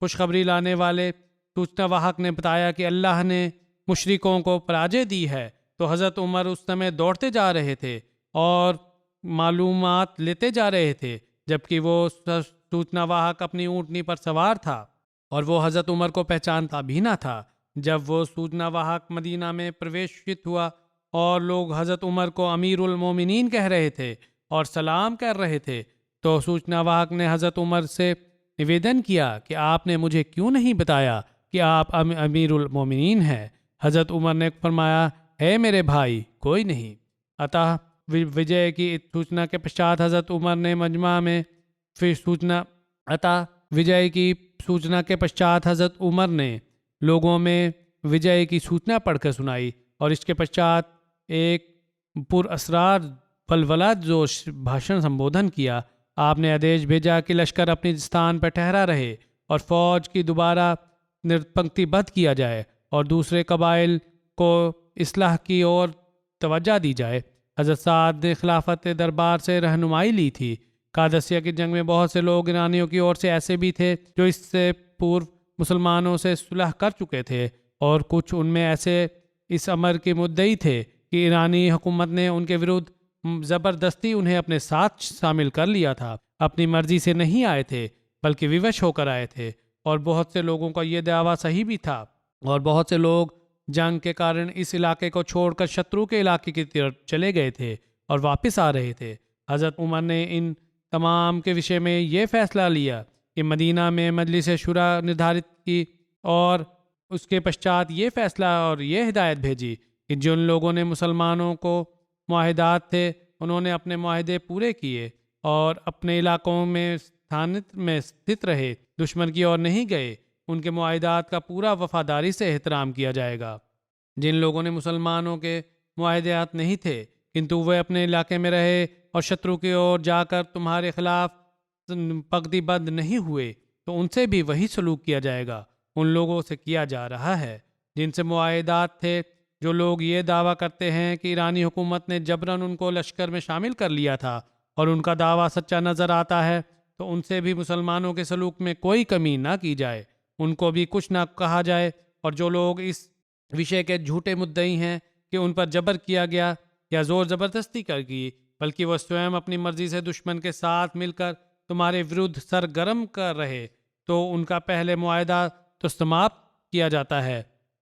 खुशखबरी लाने वाले सूचना वाहक ने बताया कि अल्लाह ने मुशरिकों को पराजय दी है, तो हज़रत उमर उस समय दौड़ते जा रहे थे और मालूमात लेते जा रहे थे, जबकि वो सूचना वाहक अपनी ऊँटनी पर सवार था और वो हज़रत उमर को पहचानता भी ना था। जब वो सूचना वाहक मदीना में प्रवेशित हुआ और लोग हज़रत उमर को अमीरुल मोमिनीन कह रहे थे और सलाम कर रहे थे, तो सूचना वाहक ने हज़रत उमर से निवेदन किया कि आपने मुझे क्यों नहीं बताया कि आप अमीरुल मोमिनीन हैं। हज़रत उमर ने फरमाया, है मेरे भाई, कोई नहीं। अतः विजय की सूचना के पश्चात हज़रत उमर ने मजमा में विजय की सूचना के पश्चात हज़रत उमर ने लोगों में विजय की सूचना पढ़कर सुनाई और इसके पश्चात एक पुरअसरार बलवला जोश भाषण संबोधन किया। आपने आदेश भेजा कि लश्कर अपने स्थान पर ठहरा रहे और फौज की दोबारा पंक्तिबद्ध किया जाए और दूसरे कबाइल को इस्लाह की ओर तवज्जो दी जाए। हज़रत साद ने खिलाफत दरबार से रहनुमाई ली थी। कादसिया की जंग में बहुत से लोग ईरानियों की ओर से ऐसे भी थे जो इससे पूर्व मुसलमानों से सुलह कर चुके थे और कुछ उनमें ऐसे इस अमर के मुद्दई थे कि ईरानी हुकूमत ने उनके विरुद्ध ज़बरदस्ती उन्हें अपने साथ शामिल कर लिया था। अपनी मर्जी से नहीं आए थे बल्कि विवश होकर आए थे और बहुत से लोगों का ये दावा सही भी था और बहुत से लोग जंग के कारण इस इलाके को छोड़कर शत्रु के इलाके की तरफ चले गए थे और वापस आ रहे थे। हज़रत उमर ने इन तमाम के विषय में ये फैसला लिया कि मदीना में मजलिस शुरा निर्धारित की और उसके पश्चात ये फैसला और ये हिदायत भेजी कि जिन लोगों ने मुसलमानों को मुआहिदात थे उन्होंने अपने मुआहिदे पूरे किए और अपने इलाकों में स्थित रहे, दुश्मन की ओर नहीं गए, उनके मुआहिदात का पूरा वफादारी से एहतराम किया जाएगा। जिन लोगों ने मुसलमानों के मुआहिदात नहीं थे किंतु वे अपने इलाके में रहे और शत्रु की ओर जाकर तुम्हारे खिलाफ पंक्तिबद्ध नहीं हुए, तो उनसे भी वही सलूक किया जाएगा उन लोगों से किया जा रहा है जिनसे मुआहिदात थे। जो लोग ये दावा करते हैं कि ईरानी हुकूमत ने जबरन उनको लश्कर में शामिल कर लिया था और उनका दावा सच्चा नज़र आता है, तो उनसे भी मुसलमानों के सलूक में कोई कमी ना की जाए, उनको भी कुछ ना कहा जाए। और जो लोग इस विषय के झूठे मुद्दई हैं कि उन पर जबर किया गया या ज़ोर ज़बरदस्ती कर गई, बल्कि वह स्वयं अपनी मर्जी से दुश्मन के साथ मिलकर तुम्हारे विरुद्ध सरगर्म कर रहे, तो उनका पहले मुआहिदा तो समाप्त किया जाता है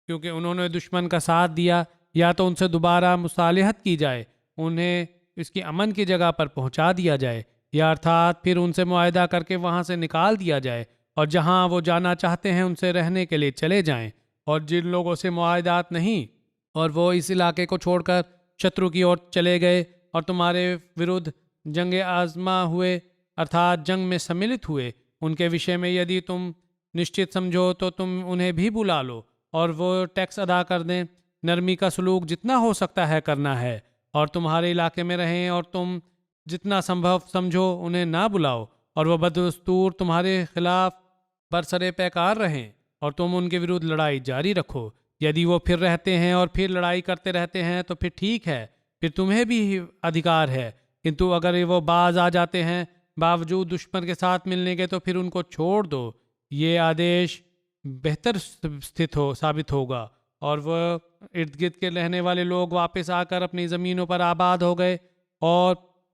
क्योंकि उन्होंने दुश्मन का साथ दिया, या तो उनसे दोबारा मुसालिहत की जाए, उन्हें इसकी अमन की जगह पर पहुंचा दिया जाए, या अर्थात फिर उनसे मुआहिदा करके वहां से निकाल दिया जाए और जहां वो जाना चाहते हैं उनसे रहने के लिए चले जाएं। और जिन लोगों से मुआहिदात नहीं और वो इस इलाके को छोड़कर शत्रु की ओर चले गए और तुम्हारे विरुद्ध जंग आजमा हुए अर्थात जंग में सम्मिलित हुए, उनके विषय में यदि तुम निश्चित समझो तो तुम उन्हें भी बुला लो और वो टैक्स अदा कर दें। नरमी का सलूक जितना हो सकता है करना है और तुम्हारे इलाके में रहें और तुम जितना संभव समझो उन्हें ना बुलाओ और वह बदस्तूर तुम्हारे खिलाफ बरसरे पैकार रहें और तुम उनके विरुद्ध लड़ाई जारी रखो। यदि वो फिर रहते हैं और फिर लड़ाई करते रहते हैं तो फिर ठीक है, फिर तुम्हें भी अधिकार है, किंतु अगर वो बाज आ जाते हैं बावजूद दुश्मन के साथ मिलने के, तो फिर उनको छोड़ दो। ये आदेश बेहतर साबित होगा और वह इर्द गिर्द के रहने वाले लोग वापस आकर अपनी ज़मीनों पर आबाद हो गए और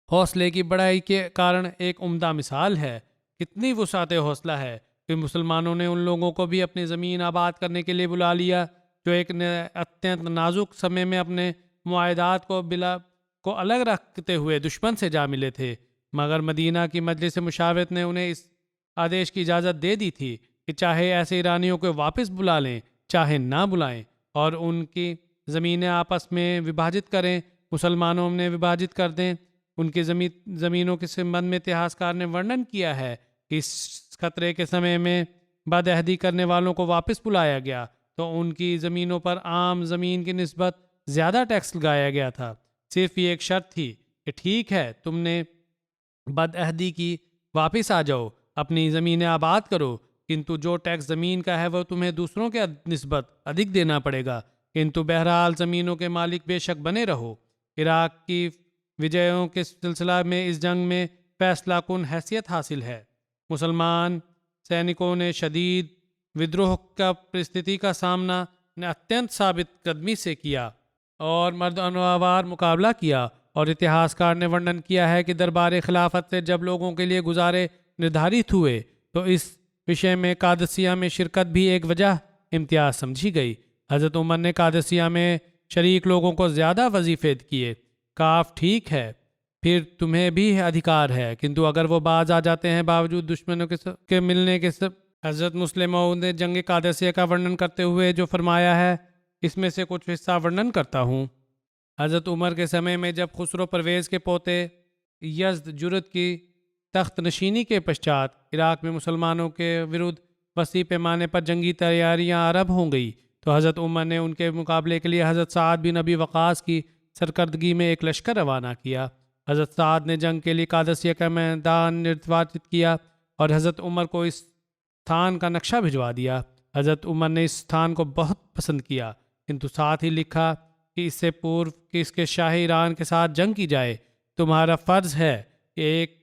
हौसले की बढ़ाई के कारण एक उम्दा मिसाल है। कितनी वुसात हौसला है कि मुसलमानों ने उन लोगों को भी अपनी ज़मीन आबाद करने के लिए बुला लिया जो एक अत्यंत नाजुक समय में अपने मुआहिदात को अलग रखते हुए दुश्मन से जा मिले थे, मगर मदीना की मजलिस मुशावरत ने उन्हें इस आदेश की इजाज़त दे दी थी कि चाहे ऐसे ईरानियों को वापस बुला लें चाहे ना बुलाएं और उनकी ज़मीनें आपस में विभाजित करें, मुसलमानों में विभाजित कर दें। उनकी ज़मीनों के संबंध में इतिहासकार ने वर्णन किया है कि इस खतरे के समय में बदअहदी करने वालों को वापस बुलाया गया तो उनकी ज़मीनों पर आम ज़मीन की निस्बत ज़्यादा टैक्स लगाया गया था। सिर्फ ये एक शर्त थी कि ठीक है, तुमने बदअहदी की, वापस आ जाओ, अपनी ज़मीनें आबाद करो, किंतु जो टैक्स ज़मीन का है वह तुम्हें दूसरों के निस्बत अधिक देना पड़ेगा। किंतु बहरहाल ज़मीनों के मालिक बेशक बने रहो। इराक की विजयों के सिलसिला में इस जंग में फैसला कुन हैसियत हासिल है। मुसलमान सैनिकों ने शदीद विद्रोह का परिस्थिति का सामना अत्यंत साबित कदमी से किया और मर्दानवार मुकाबला किया, और इतिहासकार ने वर्णन किया है कि दरबार खिलाफत से जब लोगों के लिए गुजारे निर्धारित हुए तो इस विषय में कादसिया में शिरकत भी एक वजह इम्तियाज समझी गई। हज़रत उमर ने कादसिया में शरीक लोगों को ज़्यादा वजीफ़े किए। काफ ठीक है, फिर तुम्हें भी अधिकार है, किंतु अगर वो बाज आ जाते हैं बावजूद दुश्मनों के मिलने के सब। हज़रत मुस्लिम मऊद ने जंग कादसिया का वर्णन करते हुए जो फरमाया है, इसमें से कुछ हिस्सा वर्णन करता हूँ। हज़रत उमर के समय में जब खुसरो परवेज़ के पोते यज़द जुरद की तख्त नशीनी के पश्चात इराक में मुसलमानों के विरुद्ध वसी पैमाने पर जंगी तैयारियां आरंभ हो गई, तो हज़रत उमर ने उनके मुकाबले के लिए हज़रत साद बिन अबी वक़ास की सरकर्दगी में एक लश्कर रवाना किया। हज़रत साद ने जंग के लिए कादसिया का मैदान निर्वाचित किया और हज़रत उमर को इस स्थान का नक्शा भिजवा दिया। हज़रत उमर ने इस स्थान को बहुत पसंद किया, किंतु साथ ही लिखा कि इससे पूर्व कि इसके शाह ईरान के साथ जंग की जाए, तुम्हारा फ़र्ज़ है कि एक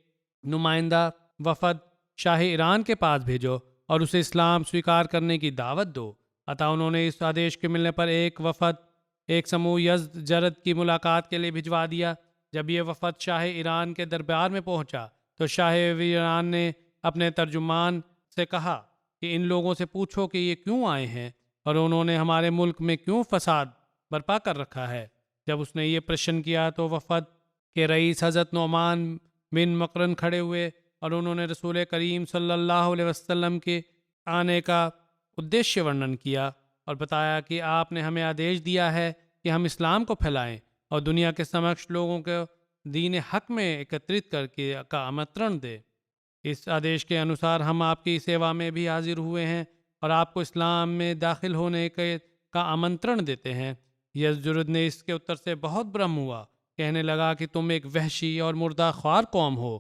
नुमाइंदा वफ़द शाह ईरान के पास भेजो और उसे इस्लाम स्वीकार करने की दावत दो। अतः उन्होंने इस आदेश के मिलने पर एक वफ़द एक समूह यज़द जरद की मुलाकात के लिए भिजवा दिया। जब यह वफ़द शाह ईरान के दरबार में पहुंचा तो शाह ईरान ने अपने तर्जुमान से कहा कि इन लोगों से पूछो कि ये क्यों आए हैं और उन्होंने हमारे मुल्क में क्यों फसाद बर्पा कर रखा है। जब उसने ये प्रश्न किया तो वफ़द के रईस हज़रत नोमान बिन मकरन खड़े हुए और उन्होंने रसूल करीम सल्लल्लाहु अलैहि वसल्लम के आने का उद्देश्य वर्णन किया और बताया कि आपने हमें आदेश दिया है कि हम इस्लाम को फैलाएं और दुनिया के समक्ष लोगों को दीन हक में एकत्रित करके का आमंत्रण दें। इस आदेश के अनुसार हम आपकी सेवा में भी हाजिर हुए हैं और आपको इस्लाम में दाखिल होने का आमंत्रण देते हैं। यज़जुरद ने इसके उत्तर से बहुत भ्रम हुआ, कहने लगा कि तुम एक वहशी और मुर्दा ख्वार कौम हो।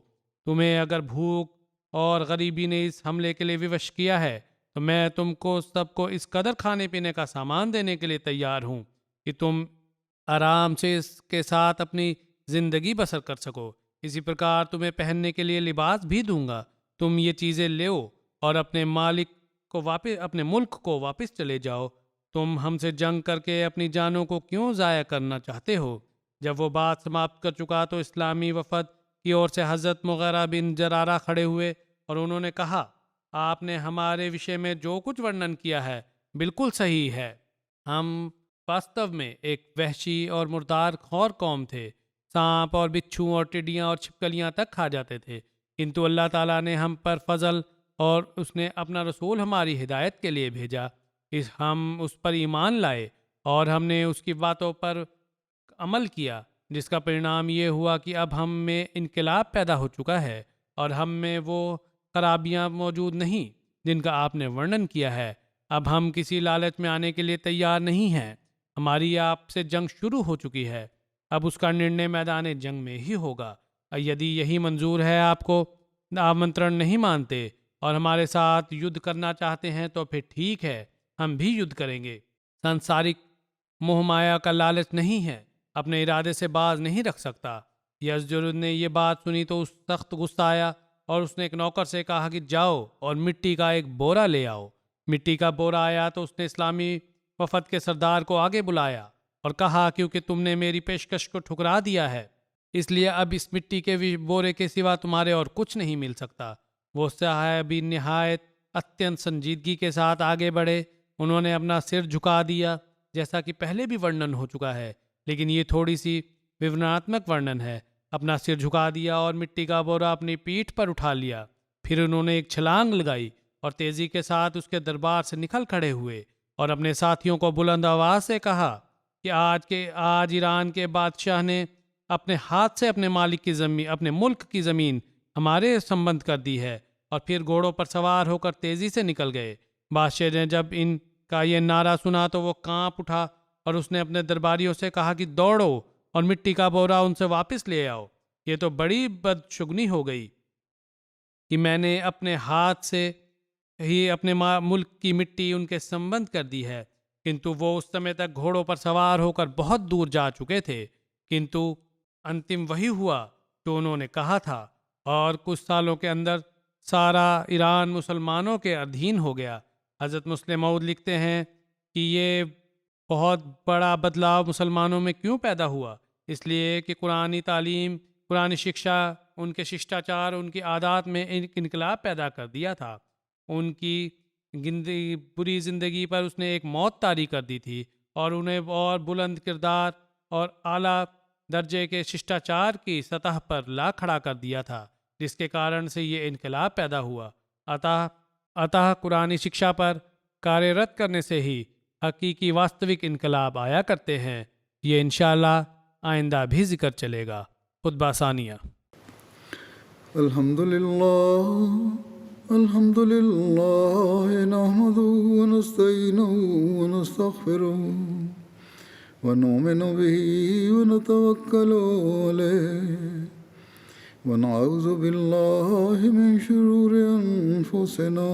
तुम्हें अगर भूख और गरीबी ने इस हमले के लिए विवश किया है तो मैं तुमको सबको इस कदर खाने पीने का सामान देने के लिए तैयार हूँ कि तुम आराम से इसके साथ अपनी ज़िंदगी बसर कर सको। इसी प्रकार तुम्हें पहनने के लिए लिबास भी दूंगा। तुम ये चीज़ें लो और अपने मालिक को वापस, अपने मुल्क को वापस चले जाओ। तुम हमसे जंग करके अपनी जानों को क्यों ज़ाया करना चाहते हो। जब वो बात समाप्त कर चुका तो इस्लामी वफ़द की ओर से हज़रत मुग़ीरा बिन जरारा खड़े हुए और उन्होंने कहा, आपने हमारे विषय में जो कुछ वर्णन किया है बिल्कुल सही है। हम वास्तव में एक वहशी और मुर्दार खौर कौम थे। सांप और बिच्छू और टिड्डियाँ और छिपकलियाँ तक खा जाते थे, किंतु अल्लाह ताला ने हम पर फजल और उसने अपना रसूल हमारी हिदायत के लिए भेजा। हम उस पर ईमान लाए और हमने उसकी बातों पर अमल किया, जिसका परिणाम ये हुआ कि अब हम में इनकलाब पैदा हो चुका है और हम में वो खराबियाँ मौजूद नहीं जिनका आपने वर्णन किया है। अब हम किसी लालच में आने के लिए तैयार नहीं हैं। हमारी आपसे जंग शुरू हो चुकी है, अब उसका निर्णय मैदान जंग में ही होगा। यदि यही मंजूर है, आपको आमंत्रण नहीं मानते और हमारे साथ युद्ध करना चाहते हैं तो फिर ठीक है, हम भी युद्ध करेंगे। सांसारिक मोहमाया का लालच नहीं है, अपने इरादे से बाज नहीं रख सकता। यज़जुरुद ने यह बात सुनी तो उस सख्त गुस्सा आया और उसने एक नौकर से कहा कि जाओ और मिट्टी का एक बोरा ले आओ। मिट्टी का बोरा आया तो उसने इस्लामी वफ़द के सरदार को आगे बुलाया और कहा, क्योंकि तुमने मेरी पेशकश को ठुकरा दिया है, इसलिए अब इस मिट्टी के बोरे के सिवा तुम्हारे और कुछ नहीं मिल सकता। वो साहबी निहायत अत्यंत संजीदगी के साथ आगे बढ़े। उन्होंने अपना सिर झुका दिया, जैसा कि पहले भी वर्णन हो चुका है, लेकिन ये थोड़ी सी विवरणात्मक वर्णन है। अपना सिर झुका दिया और मिट्टी का बोरा अपनी पीठ पर उठा लिया। फिर उन्होंने एक छलांग लगाई और तेज़ी के साथ उसके दरबार से निकल खड़े हुए और अपने साथियों को बुलंद आवाज़ से कहा कि आज ईरान के बादशाह ने अपने हाथ से अपने मालिक की ज़मीन, अपने मुल्क की ज़मीन हमारे संबंध कर दी है। और फिर घोड़ों पर सवार होकर तेज़ी से निकल गए। बादशाह ने जब इन का ये नारा सुना तो वो कांप उठा और उसने अपने दरबारियों से कहा कि दौड़ो और मिट्टी का बोरा उनसे वापस ले आओ। ये तो बड़ी बदशुगनी हो गई कि मैंने अपने हाथ से ही अपने मुल्क की मिट्टी उनके संबंध कर दी है। किंतु वो उस समय तक घोड़ों पर सवार होकर बहुत दूर जा चुके थे। किंतु अंतिम वही हुआ जो उन्होंने कहा था और कुछ सालों के अंदर सारा ईरान मुसलमानों के अधीन हो गया। हज़रत मुस्लिम मऊद लिखते हैं कि ये बहुत बड़ा बदलाव मुसलमानों में क्यों पैदा हुआ, इसलिए कि कुरानी तालीम, कुरानी शिक्षा, उनके शिष्टाचार, उनकी आदत में इनकलाब पैदा कर दिया था। उनकी बुरी ज़िंदगी पर उसने एक मौत तारी कर दी थी और उन्हें और बुलंद किरदार और आला दर्जे के शिष्टाचार की सतह पर ला खड़ा कर दिया था, जिसके कारण से ये इनकलाब पैदा हुआ। अतः कुरानी शिक्षा पर कार्यरत करने से ही हकीकी वास्तविक इनकलाब आया करते हैं। ये इंशाअल्लाह आइंदा भी जिक्र चलेगा। खुतबा सानिया। अल्हम्दुलिल्लाह नहमदुहु व नस्तईनुहु व नस्तगफिरुहु व नुमिनु बिही व नतवक्कलु अलैहि व नऊज़ु बिल्लाहि मिन शुरूरि अनफुसिना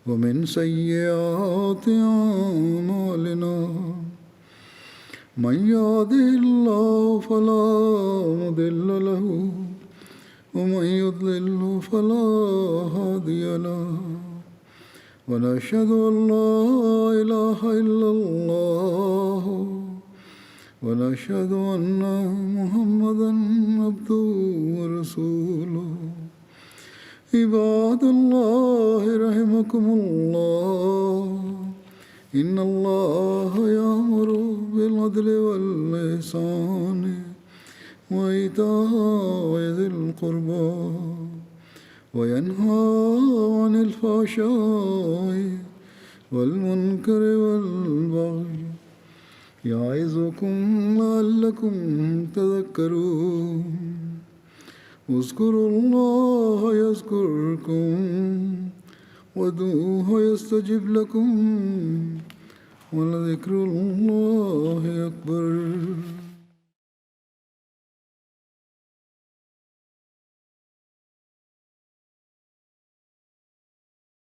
व मिन सय्यिआति अअमालिना मन यहदिहिल्लाहु फला मुदिल्ल लहु वमन युद्लिल्हु फला हादिय लहु वनशहदु अन ला इलाहा इल्लल्लाह वनशहदु अन्ना मुहम्मदन अब्दुहु व रसूलुहु इबादल्लाहि रहमकुमुल्लाह इन्नल्लाह यामुरु बिल अदलि वल इहसानि व ईताइ ज़िल क़ुर्बा व यन्हा अनिल फ़हशाइ वल मुनकरि वल बग़य यइज़ुकुम लअल्लकुम तज़क्करून उज़्कुरुल्लाह यज़्कुरकुम वदूहु यस्तजिब लकुम वलज़िक्रुल्लाहि अकबर।